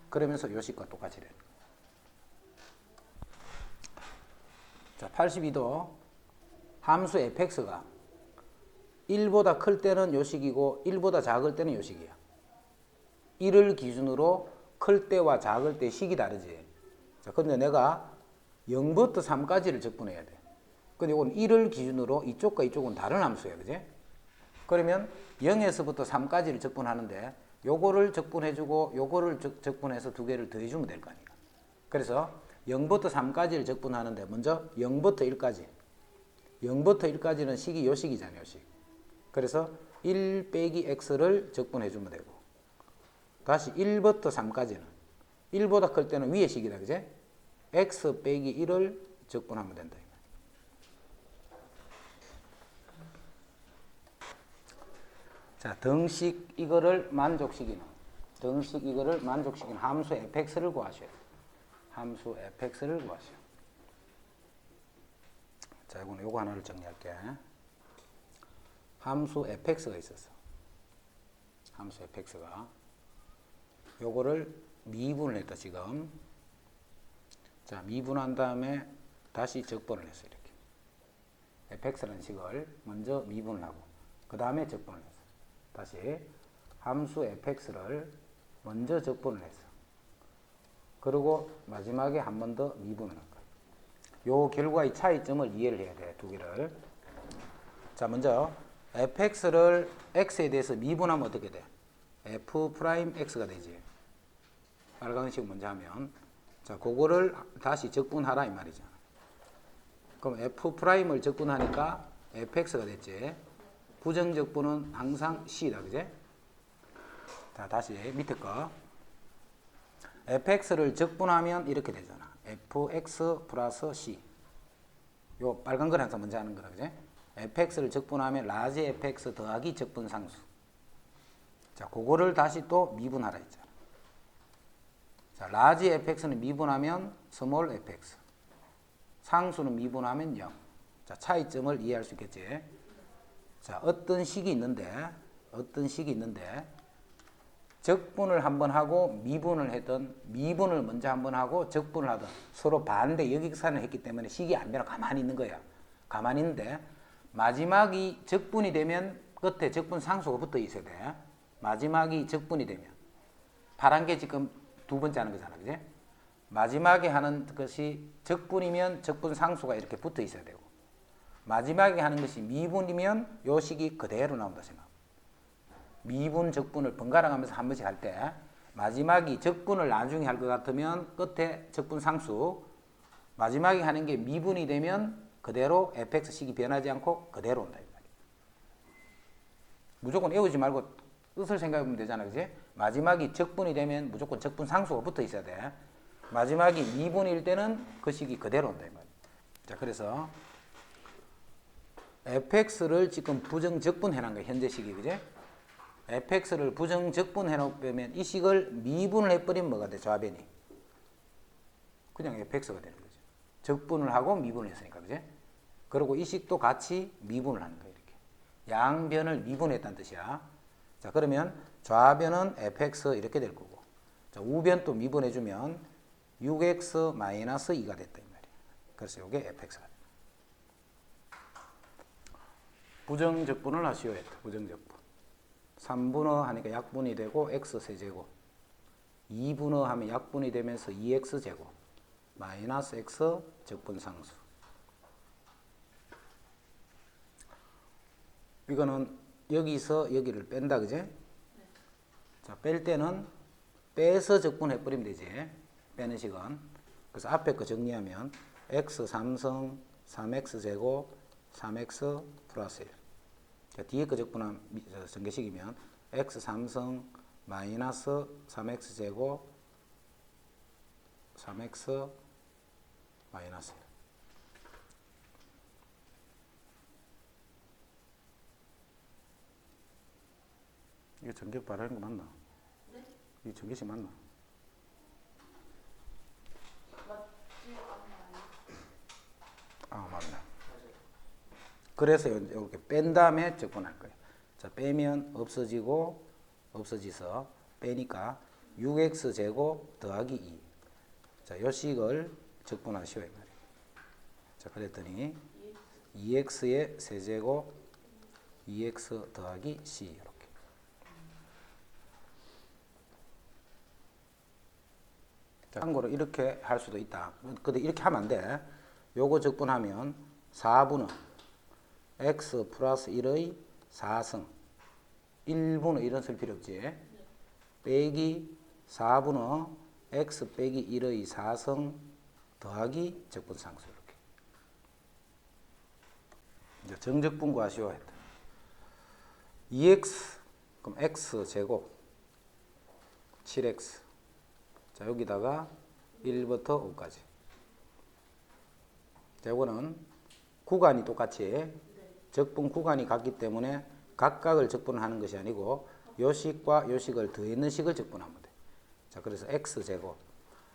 그러면서 요 식과 똑같이 돼. 자, 82도 함수 fx가 1보다 클 때는 요 식이고 1보다 작을 때는 요 식이야. 1을 기준으로 클 때와 작을 때 식이 다르지. 자, 근데 내가 0부터 3까지를 적분해야 돼. 근데 이건 1을 기준으로 이쪽과 이쪽은 다른 함수야. 그지? 그러면 0에서부터 3까지를 적분하는데 요거를 적분해주고 요거를 적분해서 두 개를 더해주면 될 거 아니야. 그래서 0부터 3까지를 적분하는데 먼저 0부터 1까지 0부터 1까지는 식이 요 식이잖아요. 요 식. 그래서 1 빼기 x를 적분해주면 되고 다시 1부터 3까지는 1보다 클 때는 위의 식이다. 그제? x 빼기 1을 적분하면 된다. 자, 등식 이거를 만족시키는 함수 fx를 구하셔야 돼요. 함수 fx를 구하셔요. 자, 이거는 요거 하나를 정리할게. 함수 fx가 있었어. 함수 fx가 요거를 미분을 했다 지금. 자, 미분한 다음에 다시 적분을 했어 이렇게. fx라는 식을 먼저 미분을 하고 그 다음에 적분을 했어. 다시 함수 fx를 먼저 적분을 했어. 그리고 마지막에 한 번 더 미분을 할 거야. 요 결과의 차이점을 이해를 해야 돼, 두 개를. 자, 먼저 fx를 x에 대해서 미분하면 어떻게 돼? f'x가 되지. 빨간색 먼저 하면. 자, 그거를 다시 적분하라 이 말이잖아. 그럼 f'을 적분하니까 fx가 됐지. 부정적분은 항상 c다, 그제? 자, 다시 밑에 거. fx를 적분하면 이렇게 되잖아. fx 플러스 c. 요 빨간 걸 항상 먼저 하는 거라, 그제? fx를 적분하면 라지 fx 더하기 적분상수. 자, 그거를 다시 또 미분하라 했잖아. 자, 라지 fx는 미분하면 스몰 fx. 상수는 미분하면 0. 자, 차이점을 이해할 수 있겠지? 자, 어떤 식이 있는데 적분을 한번 하고 미분을 했던 미분을 먼저 한번 하고 적분을 하던 서로 반대 역익산을 했기 때문에 식이 안 변하고 가만히 있는 거야. 가만히 있는데 마지막이 적분이 되면 끝에 적분 상수가 붙어 있어야 돼. 마지막이 적분이 되면 파란 게 지금 두 번째 하는 거잖아. 그지? 마지막에 하는 것이 적분이면 적분 상수가 이렇게 붙어 있어야 되고 마지막에 하는 것이 미분이면 요 식이 그대로 나온다 생각. 미분, 적분을 번갈아 가면서 한 번씩 할 때 마지막이 적분을 나중에 할 것 같으면 끝에 적분 상수 마지막에 하는 게 미분이 되면 그대로 fx식이 변하지 않고 그대로 온다. 무조건 외우지 말고 뜻을 생각하면 되잖아, 그지? 마지막이 적분이 되면 무조건 적분 상수가 붙어 있어야 돼. 마지막이 미분일 때는 그 식이 그대로 온다 이 말이야. 자, 그래서 fx를 지금 부정적분 해놓은 거야, 현재 식이, 그지? fx를 부정적분 해놓으면 이 식을 미분을 해버리면 뭐가 돼, 좌변이? 그냥 fx가 되는 거죠. 적분을 하고 미분을 했으니까, 그지? 그리고 이 식도 같이 미분을 하는 거야, 이렇게. 양변을 미분했다는 뜻이야. 자, 그러면 좌변은 fx 이렇게 될 거고, 자, 우변 또 미분해주면 6x-2가 됐다 이 말이야. 그래서 이게 fx가 돼. 부정적분을 하시오 했다. 부정적분. 3분의 하니까 약분이 되고 x 세제곱, 2분의 하면 약분이 되면서 2x 제곱 마이너스 x 적분상수. 이거는 여기서 여기를 뺀다, 그지? 네. 자, 뺄 때는 빼서 적분해버리면 되지. 빼는 식은. 그래서 앞에 거 정리하면 x 3승 3x 제곱 3x 플러스 1. 자, 뒤에 거 적분한 전개식이면 x 3승 마이너스 3x 제곱 3x 마이너스 1. 이게 전개 발하는 거 맞나? 네? 이 전개식 맞나? 맞지 않나요? 아, 맞네. 그래서 이렇게 뺀 다음에 적분할 거예요. 자, 빼면 없어지고 없어지서 빼니까 6x 제곱 더하기 2. 자, 요 식을 적분하시오 이 말이에요. 자, 그랬더니 2x의 세제곱 2x 더하기 c 이렇게. 자, 참고로 이렇게 할 수도 있다. 근데 이렇게 하면 안 돼. 요거 적분하면 4분의 x 플러스 1의 4승 1분의 1은 쓸 필요 없지. 빼기 4분의 x 빼기 1의 4승 더하기 적분상수 이렇게. 이제 정적분 구하시오 했다. 2x 그럼 x 제곱 7x. 자, 여기다가 1부터 5까지. 자, 이거는 구간이 똑같이 적분 구간이 같기 때문에 각각을 적분하는 것이 아니고 요 식과 요 식을 더했는 식을 적분하면 돼. 자, 그래서 x제곱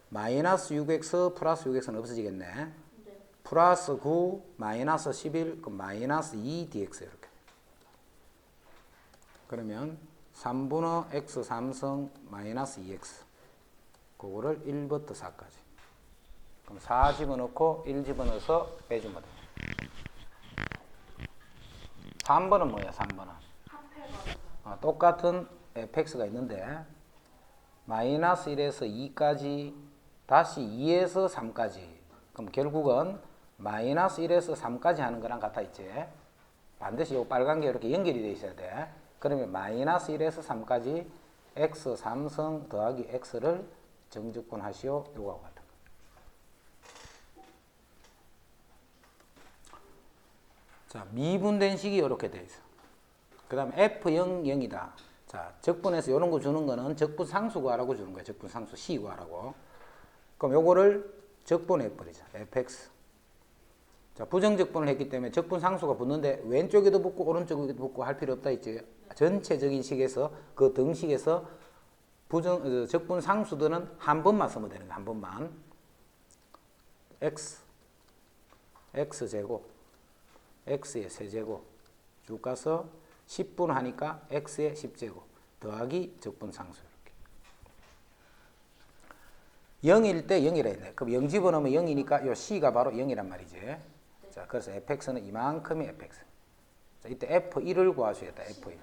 마이너스 6x 플러스 6x는 없어지겠네. 네. 플러스 9 마이너스 11 그럼 마이너스 2 dx 이렇게. 그러면 3분의 x 3승 마이너스 2x 그거를 1부터 4까지. 그럼 4 집어넣고 1 집어넣어서 빼주면 돼. 3번은 뭐야? 3번은 똑같은 fx가 있는데 마이너스 1에서 2까지 다시 2에서 3까지. 그럼 결국은 마이너스 1에서 3까지 하는 거랑 같아 있지. 반드시 이 빨간 게 이렇게 연결이 돼 있어야 돼. 그러면 마이너스 1에서 3까지 x 3승 더하기 x를 정적분 하시오. 요거하고 같은 거. 자, 미분된 식이 이렇게 돼 있어. 그 다음에 F0, 0이다. 자, 적분해서 이런 거 주는 거는 적분 상수 구하라고 주는 거야. 적분 상수 C 구하라고. 그럼 요거를 적분해 버리자. fx. 자, 부정적분을 했기 때문에 적분 상수가 붙는데 왼쪽에도 붙고 오른쪽에도 붙고 할 필요 없다 했지. 전체적인 식에서 그 등식에서 적분 상수들은 한 번만 쓰면 되는 거야. 한 번만. x제곱 x의 세제곱 쭉 가서 10분 하니까 x의 10제곱 더하기 적분상수 이렇게. 0일 때 0이라 했네. 그럼 0 집어넣으면 0이니까 요 c가 바로 0이란 말이지. 자, 그래서 fx는 이만큼이 fx. 자, 이때 f1을 구하셔야겠다. f1.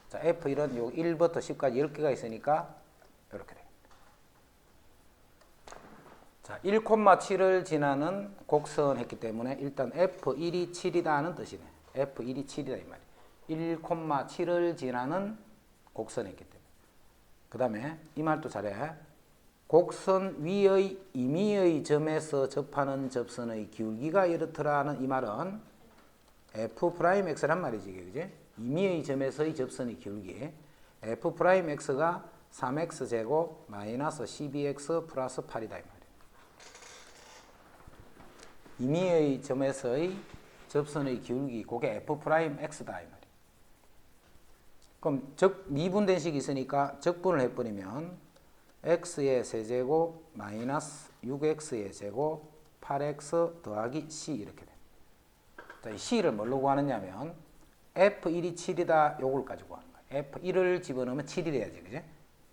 자, f1은 요 1부터 10까지 10개가 있으니까 이렇게 돼. 자, 1,7을 지나는 곡선 했기 때문에 일단 f1이 7이다는 뜻이네. f1이 7이다 이 말이야. 1,7을 지나는 곡선 했기 때문에. 그 다음에 이 말도 잘해. 곡선 위의 임의의 점에서 접하는 접선의 기울기가 이렇더라는 이 말은 f'x란 말이지, 그지? 임의의 점에서의 접선의 기울기 f'x가 3x제곱 마이너스 12x 플러스 8이다 이 말이에요. 임의의 점에서의 접선의 기울기 그게 f'x다 이 말이에요. 그럼 미분된 식이 있으니까 적분을 해버리면 x의 세제곱 마이너스 6x의 제곱 8x 더하기 c 이렇게 됩니다. 자, 이 c를 뭘로 구하느냐면 f1이 7이다 요걸 가지고 하는 거예요. f1을 집어넣으면 7이 돼야지, 그지?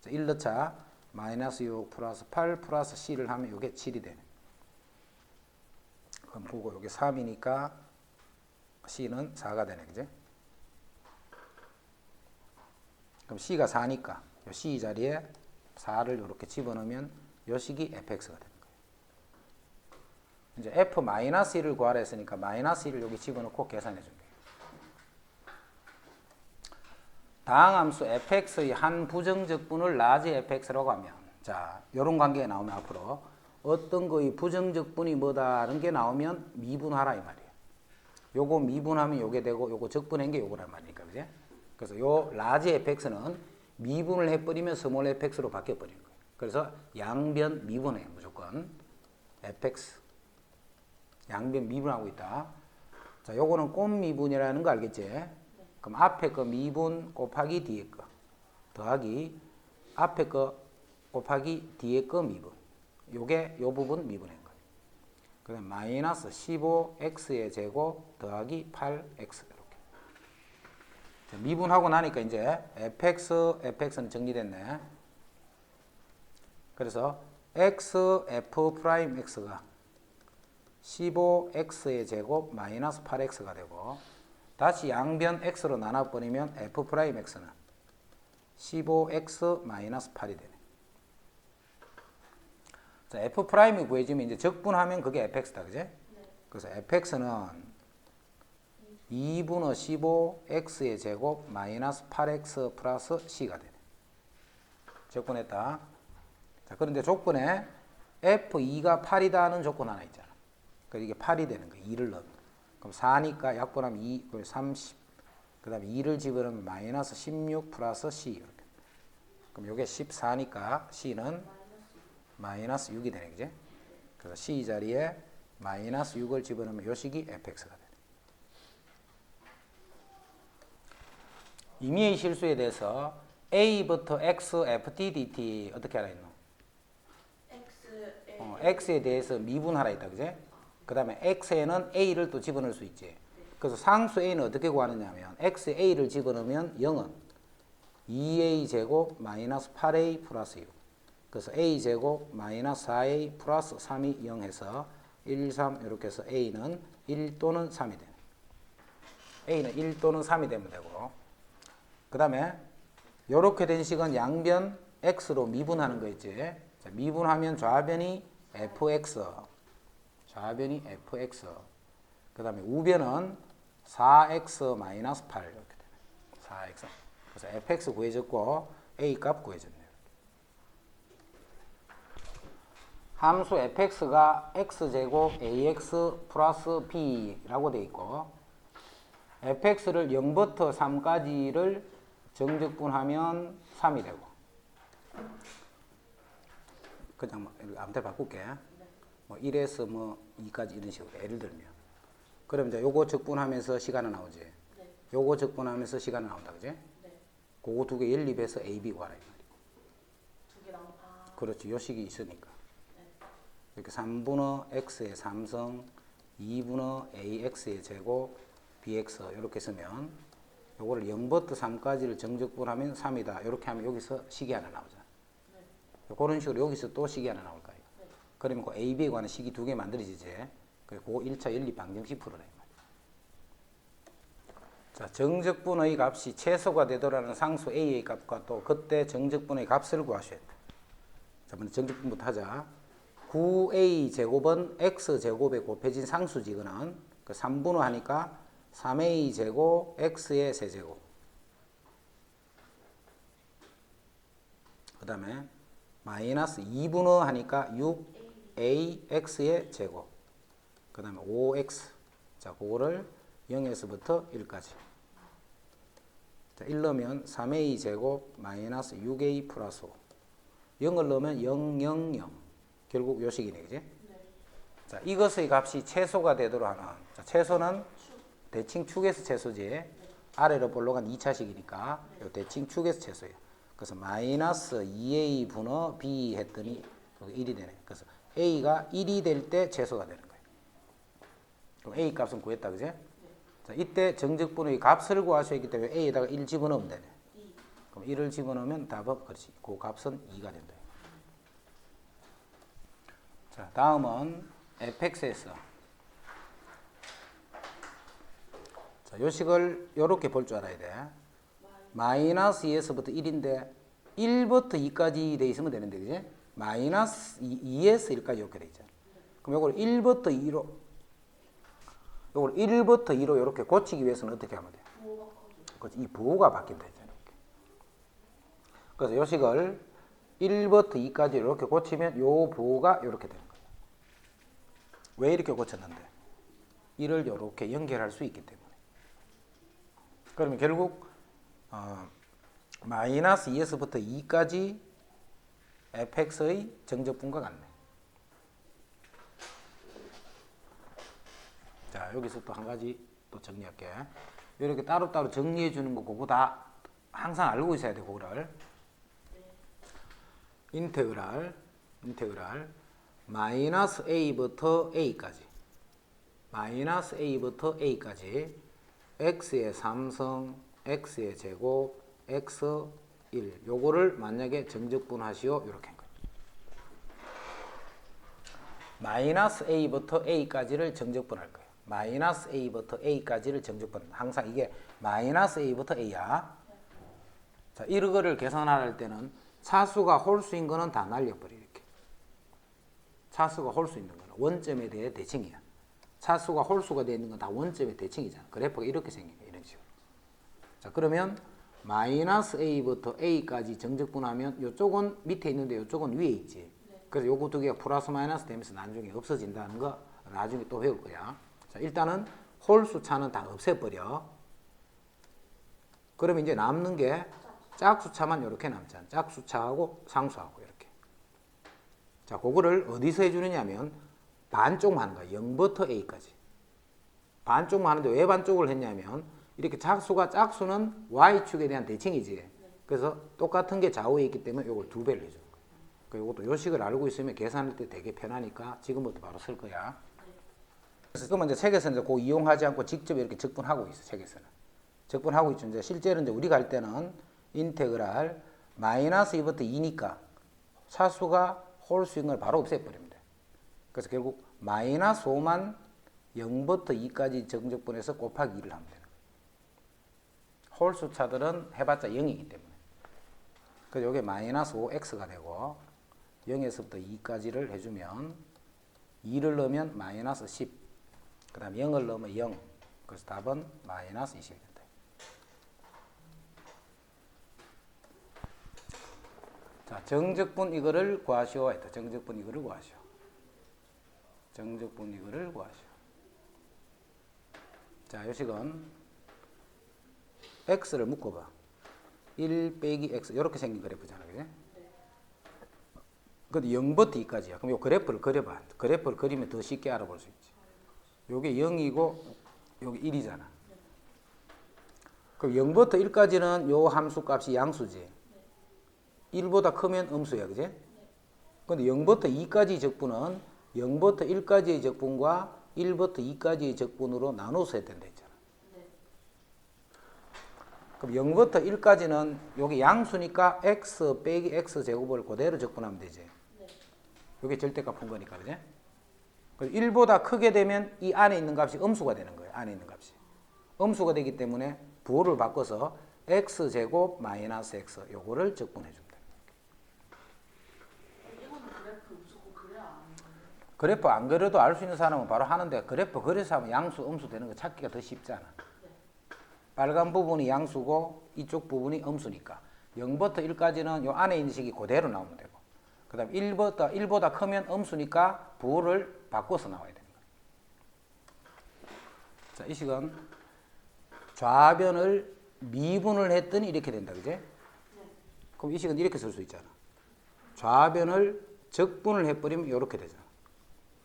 1 넣자 마이너스 6 플러스 8 플러스 c를 하면 이게 7이 되네. 그럼 보고 이게 3이니까 c는 4가 되네, 그지? 그럼 c가 4니까 이 c 자리에 4를 이렇게 집어넣으면 이 식이 fx가 되는 거예요. 이제 f-1을 구하라 했으니까 마이너스 1을 여기 집어넣고 계산해 준 거예요. 다항함수 fx의 한 부정적분을 라지 fx라고 하면 자, 요런 관계가 나오면 앞으로 어떤 거의 부정적분이 뭐다라는 게 나오면 미분하라 이 말이에요. 요거 미분하면 요게 되고 요거 적분한 게 요거란 말이니까, 그지? 그래서 요 라지 fx는 미분을 해버리면 스몰 fx로 바뀌어버리는 거예요. 그래서 양변 미분해요, 무조건. fx. 양변 미분하고 있다. 자, 요거는 꼼 미분이라는 거 알겠지? 그럼 앞에 거 미분 곱하기 뒤에 거 더하기 앞에 거 곱하기 뒤에 거 미분. 요게 요 부분 미분한 거예요. 그 다음 마이너스 15x의 제곱 더하기 8x 이렇게. 자, 미분하고 나니까 이제 fx는 정리됐네. 그래서 f'x가 15x의 제곱 마이너스 8x가 되고 다시 양변 x로 나눠버리면 f'x는 15x 마이너스 8이 되네. 자, f'이 구해지면 이제 적분하면 그게 fx다, 그지? 네. 그래서 fx는 2분의 15x의 제곱 마이너스 8x 플러스 c가 되네. 적분했다. 자, 그런데 조건에 f2가 8이다는 조건 하나 있잖아. 그러니까 이게 8이 되는 거야. 2를 넣으면. 그럼 4니까 약분하면 2, 30. 그 다음에 2를 집어넣으면 마이너스 16 플러스 c 이렇게. 그럼 이게 14니까 c는 마이너스 6이 되네, 그지? 그래서 c 자리에 마이너스 6을 집어넣으면 요 식이 fx가 되네. 임의의 실수에 대해서 a부터 x, ft, dt 어떻게 하라 했노? x에 대해서 미분하라 했다, 그지? 그 다음에 x에는 a를 또 집어넣을 수 있지. 그래서 상수 a는 어떻게 구하느냐 하면 x에 a를 집어넣으면 0은 2a 제곱 마이너스 8a 플러스 6. 그래서 a 제곱 마이너스 4a 플러스 3이 0 해서 1, 3 이렇게 해서 a는 1 또는 3이 되네. a는 1 또는 3이 되면 되고 그 다음에 이렇게 된 식은 양변 x로 미분하는 거 있지. 자, 미분하면 좌변이 fx 좌변이 fx 그 다음에 우변은 4x 마이너스 8 이렇게 되네. 4x 그래서 fx 구해졌고 a 값 구해졌네요. 함수 fx가 x제곱 ax 플러스 b라고 되어 있고 fx를 0부터 3까지를 정적분하면 3이 되고 그냥 아무데나 바꿀게. 뭐 1에서 뭐 2까지 이런 식으로 예를 들면 그럼 이제 요거 적분하면서 시간은 나오지. 네. 요거 적분하면서 시간은 나온다, 그지? 네. 그거 두 개 연립해서 a, b 구하라 이 말이야. 두 개 나온. 아. 그렇지. 요 식이 있으니까. 네. 이렇게 3분의 x의 3성 2분의 ax의 제곱 bx 이렇게 쓰면 요거를 0부터 3까지를 정적분하면 3이다. 이렇게 하면 여기서 식이 하나 나오잖아. 네. 그런 식으로 여기서 또 식이 하나 나올 거예요. 네. 그러면 그 a, b에 관한 식이 두 개 만들어지지. 그리고 그 1차 연립 방정식 풀어라 이 말이야. 자, 정적분의 값이 최소가 되더라는 상수 a의 값과 또 그때 정적분의 값을 구하셔야 돼. 자, 먼저 정적분부터 하자. 9a 제곱은 x 제곱에 곱해진 상수지근은 그 3분의 하니까 3a 제곱 x의 세제곱. 그 다음에 마이너스 2분의 하니까 6a x의 제곱. 그 다음에 5x. 자, 그거를 0에서부터 1까지. 자, 1 넣으면 3a 제곱 마이너스 6a 플러스 5. 0을 넣으면 0, 0, 0. 결국 요식이네, 그지? 네. 자, 이것의 값이 최소가 되도록 하는. 자, 최소는 대칭 축에서 최소지. 아래로 볼록한 2차식이니까 요 대칭 축에서 최소예요. 그래서 마이너스 2a 분의 b 했더니 여기 1이 되네. 그래서 a가 1이 될 때 최소가 되는 거예요. 그럼 a 값은 구했다, 그지? 자, 이때 정적분의 값을 구하셔야 했기 때문에 a에다가 1 집어넣으면 되네. 그럼 1을 집어넣으면 답은 그렇지. 그 값은 2가 된다. 자, 다음은 fx에서 자, 요식을 이렇게 볼 줄 알아야 돼. 마이너스 2에서부터 1인데 1부터 2까지 돼 있으면 되는데, 그지? 마이너스 2에서 1까지 이렇게 돼 있잖아. 그럼 이걸 1부터 2로 이걸 1부터 2로 이렇게 고치기 위해서는 어떻게 하면 돼? 그렇지, 이 부호가 바뀐다 했잖아. 이렇게. 그래서 요식을 1부터 2까지 이렇게 고치면 요 부호가 이렇게 되는 거예요. 왜 이렇게 고쳤는데? 1을 이렇게 연결할 수 있기 때문에. 그러면 결국 마이너스 2에서부터 2까지 fx의 정적분과 같네. 자, 여기서 또 한 가지 또 정리할게. 이렇게 따로따로 정리해 주는 거 그거 다 항상 알고 있어야 돼. 그거를 인테그랄 마이너스 a부터 a까지 마이너스 a부터 a까지 x의 3성 x의 제곱 x 1 요거를 만약에 정적분하시오 이렇게 한 거예요. 마이너스 a부터 a까지를 정적분할 거예요. 마이너스 a부터 a까지를 정적분. 항상 이게 마이너스 a부터 a야. 자, 이거를 계산할 때는 차수가 홀수인 거는 다 날려버려. 이렇게 차수가 홀수 있는 거는 원점에 대해 대칭이야. 차수가 홀수가 되어 있는 건 다 원점의 대칭이잖아. 그래프가 이렇게 생기네. 이런 식으로. 자, 그러면 마이너스 a부터 a까지 정적분하면 이쪽은 밑에 있는데 이쪽은 위에 있지. 그래서 요거 두 개가 플러스 마이너스 되면서 나중에 없어진다는 거 나중에 또 배울 거야. 자, 일단은 홀수 차는 다 없애버려. 그러면 이제 남는 게 짝수차만 이렇게 남잖아. 짝수차하고 상수하고 이렇게. 자, 그거를 어디서 해주느냐면 반쪽만 하는 거야. 0부터 a까지. 반쪽만 하는데 왜 반쪽을 했냐면 이렇게 짝수는 y축에 대한 대칭이지. 그래서 똑같은 게 좌우에 있기 때문에 이걸 2배를 해주는 거야. 그리고 이것도 요식을 알고 있으면 계산할 때 되게 편하니까 지금부터 바로 쓸 거야. 그래서 그러면 이제 책에서는 이제 그거 이용하지 않고 직접 이렇게 적분하고 있어. 책에서는 적분하고 있죠. 이제 실제로 이제 우리가 할 때는 인테그랄 마이너스 2부터 2니까 차수가 홀수인 걸 바로 없애버립니다. 그래서 결국 마이너스 5만 0부터 2까지 정적분해서 곱하기 2를 하면 되는 거예요. 홀수 차들은 해봤자 0이기 때문에. 그래서 이게 마이너스 5x가 되고 0에서부터 2까지를 해주면 2를 넣으면 마이너스 10. 그 다음에 0을 넣으면 0. 그래서 답은 마이너스 20이 된다. 자, 정적분 이거를 구하시오 했다. 정적분 이거를 구하시오. 정적분 이거를 구하시오. 자, 요식은 x를 묶어봐. 1 빼기 x 이렇게 생긴 그래프잖아. 그지? 근데 0부터 2까지야. 그럼 이 그래프를 그려봐. 그래프를 그리면 더 쉽게 알아볼 수 있지. 요게 0이고 요게 1이잖아. 그럼 0부터 1까지는 요 함수 값이 양수지. 1보다 크면 음수야. 그지? 근데 0부터 2까지 적분은 0부터 1까지의 적분과 1부터 2까지의 적분으로 나눠서 해야 된다 했잖아. 그럼 0부터 1까지는 여기 양수니까 x 빼기 x 제곱을 그대로 적분하면 되지. 이게 절대값 푼 거니까. 그지? 1보다 크게 되면 이 안에 있는 값이 음수가 되는 거예요. 안에 있는 값이. 음수가 되기 때문에 부호를 바꿔서 x 제곱 마이너스 x 요거를 적분해 줍니다. 그래프 안 그려도 알 수 있는 사람은 바로 하는데 그래프 그려서 하면 양수, 음수 되는 거 찾기가 더 쉽잖아. 빨간 부분이 양수고 이쪽 부분이 음수니까 0부터 1까지는 요 안에 있는 식이 그대로 나오면 되고 그 다음 1보다 크면 음수니까 부호를 바꿔서 나와야 되는 거예요. 자, 이 식은 좌변을 미분을 했더니 이렇게 된다. 그지? 그럼 이 식은 이렇게 쓸 수 있잖아. 좌변을 적분을 해버리면 이렇게 되잖아.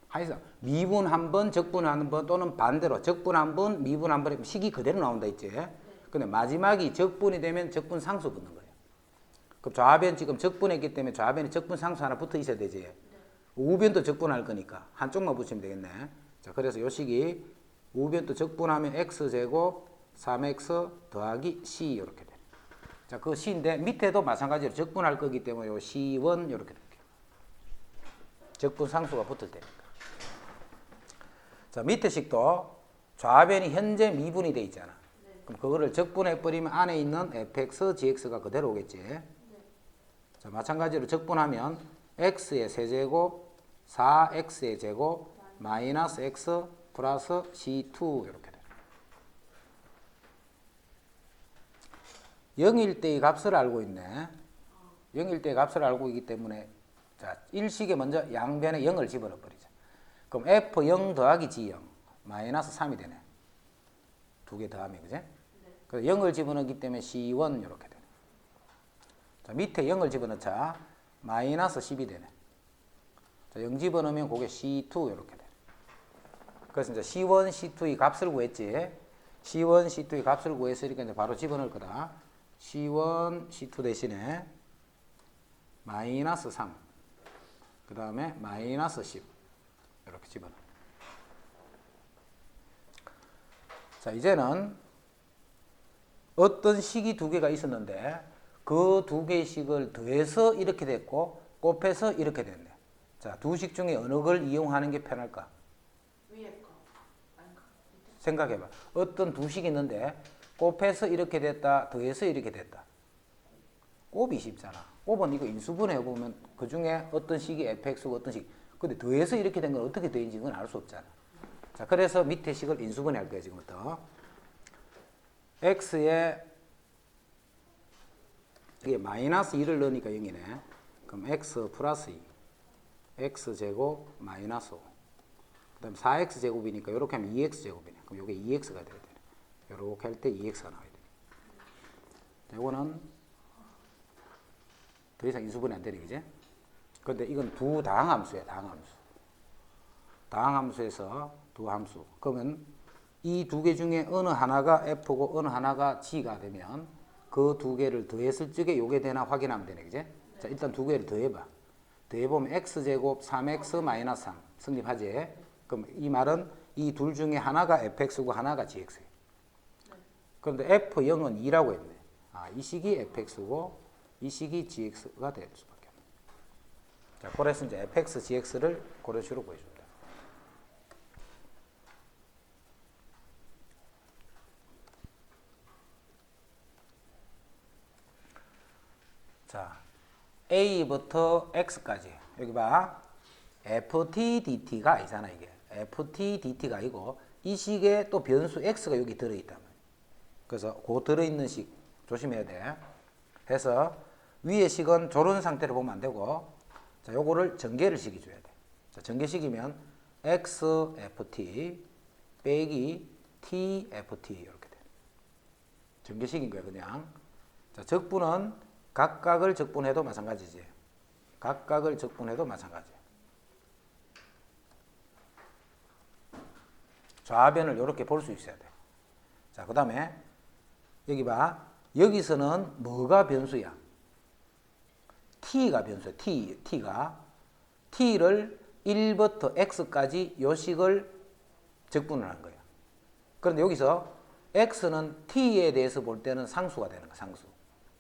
하여서 미분 한 번, 적분 한 번 또는 반대로 적분 한 번, 미분 한 번 하면 식이 그대로 나온다 있지. 근데 마지막이 적분이 되면 적분 상수 붙는 거예요. 그럼 좌변 지금 적분했기 때문에 좌변에 적분 상수 하나 붙어 있어야 되지. 우변도 적분할 거니까 한쪽만 붙이면 되겠네. 자, 그래서 요 식이 우변도 적분하면 x제곱 3x 더하기 c 이렇게 돼. 자, 그 c인데 밑에도 마찬가지로 적분할 거기 때문에 요 c1 이렇게 될게요. 적분 상수가 붙을 테니까. 자, 밑에 식도 좌변이 현재 미분이 돼 있잖아. 그럼 그거를 적분해 버리면 안에 있는 fx, gx가 그대로 오겠지. 자, 마찬가지로 적분하면 x의 세제곱, 4x의 제곱, 마이너스 x 플러스 c2 이렇게 돼. 0일 때의 값을 알고 있네. 0일 때의 값을 알고 있기 때문에 자, 일식에 먼저 양변에 0을 집어넣어 버리자. 그럼 f0 더하기 g0 마이너스 3이 되네. 두 개 더하면 그지? 그래서 0을 집어넣기 때문에 c1 이렇게 되네. 자, 밑에 0을 집어넣자. 마이너스 10이 되네. 자, 0 집어넣으면 그게 c2 이렇게 되네. 그래서 이제 c1, c2의 값을 구했지. c1, c2의 값을 구했으니까 이제 바로 집어넣을 거다. c1, c2 대신에 마이너스 3. 그 다음에 마이너스 10. 이렇게 집어넣어. 자, 이제는 어떤 식이 두 개가 있었는데 그 두 개의 식을 더해서 이렇게 됐고 곱해서 이렇게 됐네. 자, 두 식 중에 어느 걸 이용하는 게 편할까? 위에 거. 아닌가? 생각해봐. 어떤 두 식이 있는데 곱해서 이렇게 됐다, 더해서 이렇게 됐다. 곱이 쉽잖아. 곱은 이거 인수분해 해보면 그 중에 어떤 식이 fx고 어떤 식. 근데 더해서 이렇게 된 건 어떻게 더인지 그건 알 수 없잖아. 자, 그래서 밑에 식을 인수분해 할 거야, 지금부터. x에 이게 마이너스 2를 넣으니까 0이네. 그럼 x 플러스 2. x제곱 마이너스 5. 그 다음에 4x제곱이니까 이렇게 하면 2x제곱이네. 그럼 이게 2x가 돼야 되네. 이렇게 할 때 2x가 나와야 돼. 이거는 더 이상 인수분해 안 되네, 그지? 근데 이건 두 다항함수야, 다항함수. 다항함수에서 두 함수. 그러면 이 두 개 중에 어느 하나가 f고 어느 하나가 g가 되면 그 두 개를 더했을 적에 요게 되나 확인하면 되네, 그지? 자, 일단 두 개를 더해봐. 더해보면 x제곱 3x 마이너스 3 성립하지? 그럼 이 말은 이 둘 중에 하나가 fx고 하나가 gx예요. 그런데 f0은 2라고 했네. 아, 이 식이 fx고 이 식이 gx가 될 수밖에 없네. 자, 그래서 이제 fx, gx를 그런 식으로 보여줍니다. 자, a부터 x까지. 여기 봐. ft dt가 아니잖아, 이게. ft dt가 아니고 이 식에 또 변수 x가 여기 들어있단 말이야. 그래서 그 들어있는 식 조심해야 돼. 해서 위의 식은 저런 상태로 보면 안 되고, 자, 요거를 전개를 시켜줘야 돼. 자, 전개식이면 xft 빼기 tft 이렇게 돼. 전개식인 거야, 그냥. 자, 적분은 각각을 적분해도 마찬가지지. 각각을 적분해도 마찬가지. 좌변을 이렇게 볼 수 있어야 돼. 자, 그 다음에 여기 봐. 여기서는 뭐가 변수야? t가 변수야. t가. t를 1부터 x까지 요 식을 적분을 한 거야. 그런데 여기서 x는 t에 대해서 볼 때는 상수가 되는 거야. 상수.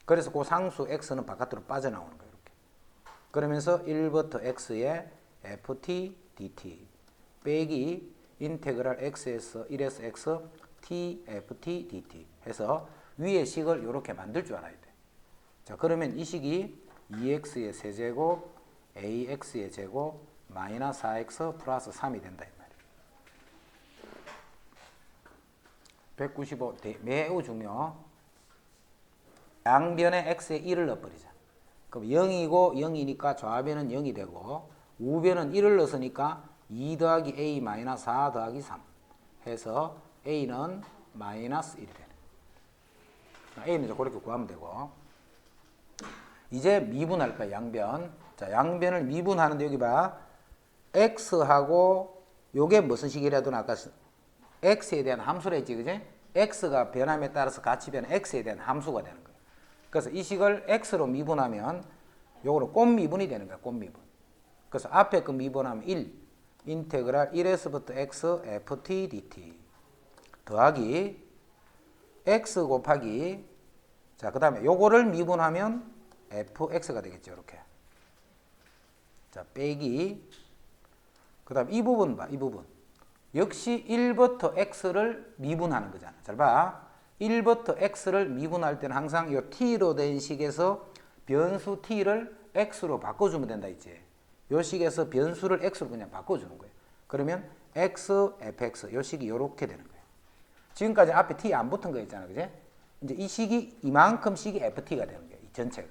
그래서 그 상수 x는 바깥으로 빠져나오는 거야. 이렇게. 그러면서 1부터 x에 ft dt 빼기 인테그랄 x에서 1에서 x tft dt 해서 위의 식을 이렇게 만들 줄 알아야 돼. 자, 그러면 이 식이 2x의 세제곱 ax의 제곱 마이너스 4x 플러스 3이 된다 이 말이야. 195 매우 중요. 양변에 x에 1을 넣어버리자. 그럼 0이고 0이니까 좌변은 0이 되고 우변은 1을 넣었으니까 2 더하기 a 마이너스 4 더하기 3 해서 a는 마이너스 1이 되네. A는 이제 그렇게 구하면 되고. 이제 미분할 거야, 양변. 자, 양변을 미분하는데 여기 봐. X하고 요게 무슨 식이라도 아까 X에 대한 함수라 했지, 그지? X가 변함에 따라서 같이 변한 X에 대한 함수가 되는 거야. 그래서 이 식을 X로 미분하면 요거는 곱미분이 되는 거야, 곱미분. 그래서 앞에 그 미분하면 1, 인테그랄 1에서부터 X ft dt 더하기 X 곱하기 자, 그 다음에 요거를 미분하면 fx가 되겠죠, 이렇게. 자, 빼기 그 다음 이 부분 봐, 이 부분. 역시 1부터 x를 미분하는 거잖아. 잘 봐. 1부터 x를 미분할 때는 항상 이 t로 된 식에서 변수 t를 x로 바꿔주면 된다 했지. 이 식에서 변수를 x로 그냥 바꿔주는 거예요. 그러면 x, fx 이 식이 이렇게 되는 거예요. 지금까지 앞에 t 안 붙은 거 있잖아, 그지? 이제 이 식이 이만큼 식이 ft가 되는 거예요, 이 전체가.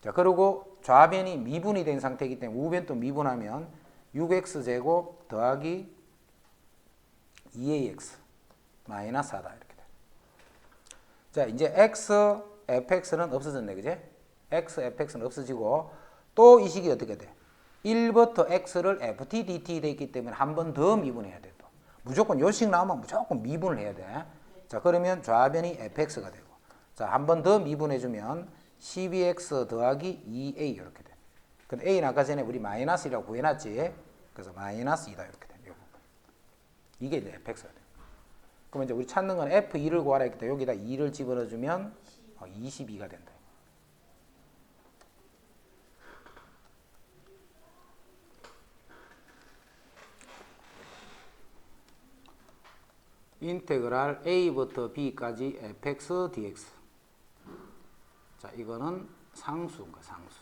자, 그리고 좌변이 미분이 된 상태이기 때문에 우변도 미분하면 6x제곱 더하기 2ax 마이너스 4다 이렇게 돼. 자, 이제 x, fx는 없어졌네, 그지? x, fx는 없어지고 또 이 식이 어떻게 돼? 1부터 x를 ft, dt 돼 있기 때문에 한 번 더 미분해야 돼. 또. 무조건 요 식 나오면 무조건 미분을 해야 돼. 자, 그러면 좌변이 fx가 되고 자, 한 번 더 미분해주면 12x 더하기 2a 이렇게 돼. 근데 a는 아까 전에 우리 마이너스라고 구해놨지. 그래서 마이너스 2다 이렇게 돼. 이게 이제 fx가 돼. 그러면 이제 우리 찾는 건 f2를 구하라 했기 때문에 여기다 2를 집어넣어주면 22가 된다. 인테그랄 a부터 b까지 fx dx. 자, 이거는 상수인가, 상수.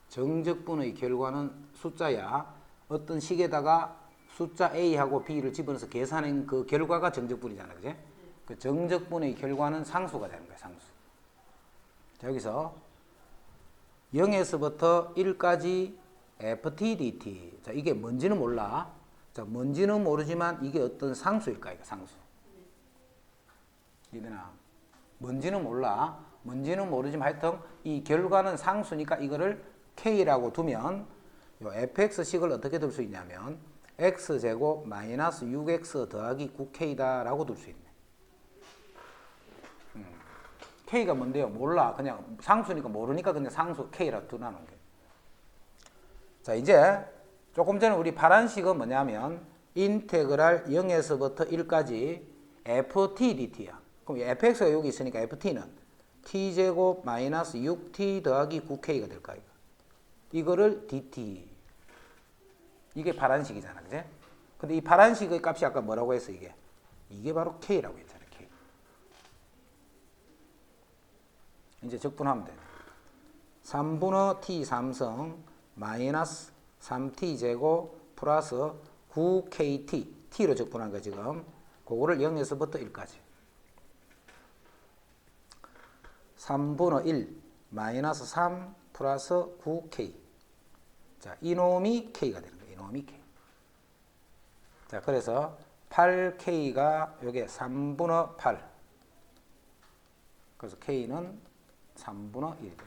정적분의 결과는 숫자야. 어떤 식에다가 숫자 a하고 b를 집어넣어서 계산한 그 결과가 정적분이잖아, 그지? 그 정적분의 결과는 상수가 되는 거야, 상수. 자, 여기서 0에서부터 1까지 ft dt. 자, 이게 뭔지는 몰라. 자, 뭔지는 모르지만 이게 어떤 상수일까, 이거 상수. 이되나? 뭔지는 몰라. 뭔지는 모르지만 하여튼 이 결과는 상수니까 이거를 k라고 두면 요 fx식을 어떻게 둘 수 있냐면 x제곱 마이너스 6x 더하기 9k다 라고 둘 수 있네. k가 뭔데요? 몰라. 그냥 상수니까 모르니까 그냥 상수 k라고 두라는 게. 자, 이제 조금 전에 우리 파란식은 뭐냐면 인테그랄 0에서부터 1까지 ft dt야. 그럼 fx가 여기 있으니까 ft는 t제곱 마이너스 6t 더하기 9k가 될까, 이거. 이거를 dt. 이게 파란식이잖아, 그지? 근데 이 파란식의 값이 아까 뭐라고 했어, 이게? 이게 바로 k라고 했잖아, k. 이제 적분하면 돼. 3분의 t 3승 마이너스 3t 제곱 플러스 9kt. t로 적분한 거 지금. 그거를 0에서부터 1까지. 3분의 1 마이너스 3 플러스 9k. 자, 이놈이 k가 되는 거예요. 이놈이 k. 자, 그래서 8k가 요게 3분의 8. 그래서 k는 3분의 1.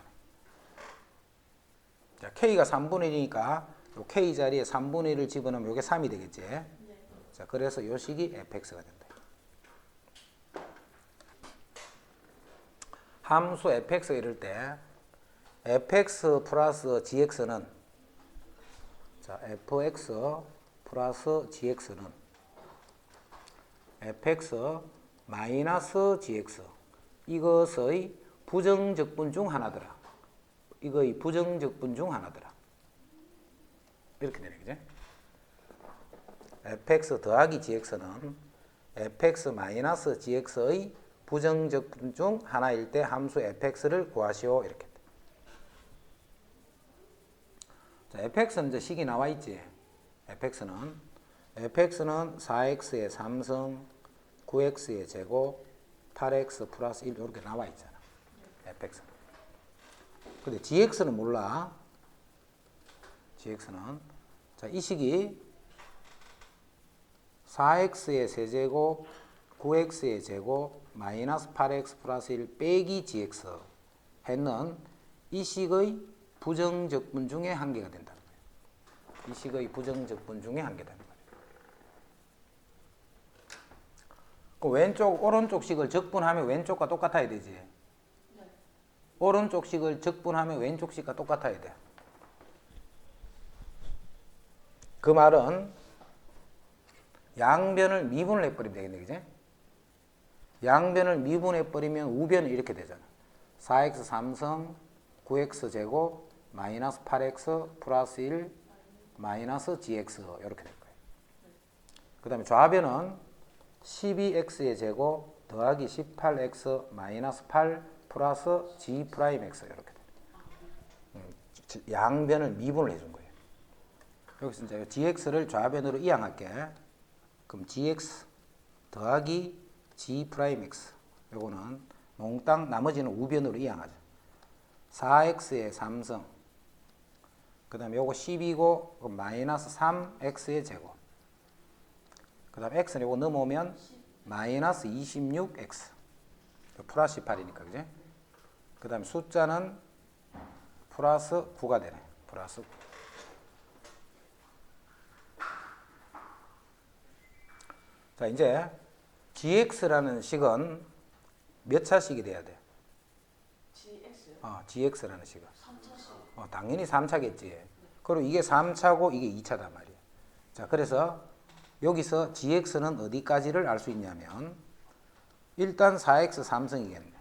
자, k가 3분의 1이니까 요 k 자리에 3분의 1을 집어넣으면 요게 3이 되겠지. 네. 자, 그래서 요 식이 fx가 된다. 함수 fx가 이럴 때 fx 플러스 gx는 자, fx 플러스 gx는 fx 마이너스 gx 이것의 부정적분 중 하나더라. 이거의 부정적분 중 하나더라. 이렇게 되네, 그지? fx 더하기 gx는 fx 마이너스 gx의 부정적분 중 하나일 때 함수 fx를 구하시오. 이렇게. 자, fx는 이제 식이 나와 있지. fx는 4x의 3승, 9x의 제곱, 8x 플러스 1 이렇게 나와 있잖아. fx는. 근데 gx는 몰라. gx는 자, 이 식이 4x의 세제곱 9x의 제곱 마이너스 8x 플러스 1 빼기 gx 했는 이 식의 부정적분 중에 한 개가 된다는 거예요. 이 식의 부정적분 중에 한 개다. 그 왼쪽 오른쪽 식을 적분하면 왼쪽과 똑같아야 되지. 네. 오른쪽 식을 적분하면 왼쪽 식과 똑같아야 돼. 그 말은 양변을 미분을 해버리면 되겠네, 그지? 양변을 미분해버리면 우변은 이렇게 되잖아. 4x 3성 9x 제곱 마이너스 8x 플러스 1 마이너스 gx 이렇게 될 거예요. 그 다음에 좌변은 12x의 제곱 더하기 18x 마이너스 8 플러스 g 프라임 x 이렇게 돼요. 양변을 미분을 해준 거예요. 여기서 이제 gx를 좌변으로 이항할게. 그럼 gx 더하기 g 프라임 x 요거는 몽땅 나머지는 우변으로 이항하죠. 4x의 3성 그 다음에 요거 10이고 마이너스 3x의 제곱 그 다음에 x는 요거 넘어오면 마이너스 26x 플러스 18이니까 그지? 그 다음에 숫자는 플러스 9가 되네. 플러스 9. 자 이제 gx라는 식은 몇 차식이 돼야 돼? GX요? gx라는 식은 3차식. 당연히 3차겠지. 그리고 이게 3차고 이게 2차단 말이야. 자 그래서 여기서 gx는 어디까지를 알 수 있냐면 일단 4x 3성이겠네.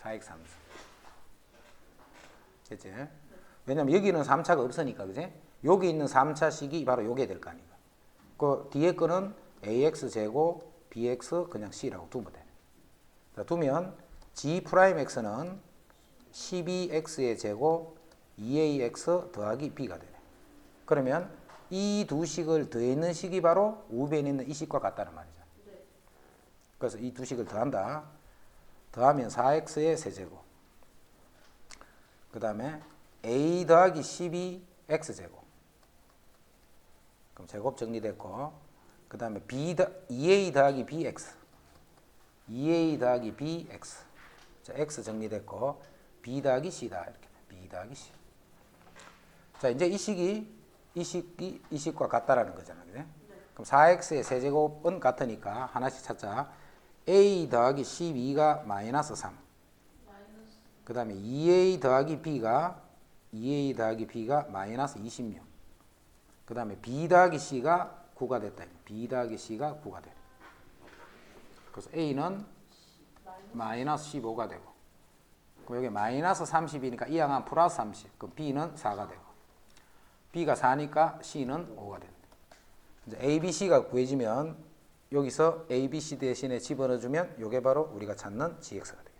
4x 3성. 됐지? 왜냐면 여기는 3차가 없으니까 그지? 여기 있는 3차식이 바로 요게 될 거 아니까. 그 뒤에 거는 ax 제곱 bx 그냥 c라고 두면 되네. 자, 두면 g 프라임 x는 12x의 제곱 2ax 더하기 b가 되네. 그러면 이 두 식을 더했는 식이 바로 우변에 있는 이 식과 같다는 말이죠. 네. 그래서 이 두 식을 더한다. 더하면 4x의 세제곱. 그 다음에 a 더하기 12x제곱. 그럼 제곱 정리됐고 그 다음에 2a 더하기 bx. 2a 더하기 bx. 자, x 정리됐고 b 더하기 c다. 이렇게 b 더하기 c. 자, 이제 이 식과 같다라는 거잖아. 그래? 네. 그럼 4x의 세제곱은 같으니까 하나씩 찾자. a 더하기 12가 마이너스 3. 마이너스. 그 다음에 2a 더하기 b가 마이너스 26. 그 다음에 b 더하기 c가 9가 됐다. b 더하기 c가 9가 돼. 그래서 a는 마이너스 15가 되고 그럼 여기 마이너스 30이니까 이 양은 플러스 30. 그럼 b는 4가 되고 b가 4니까 c는 5가 된다. 이제 a, b, c가 구해지면 여기서 a, b, c 대신에 집어넣어주면 이게 바로 우리가 찾는 gx가 돼.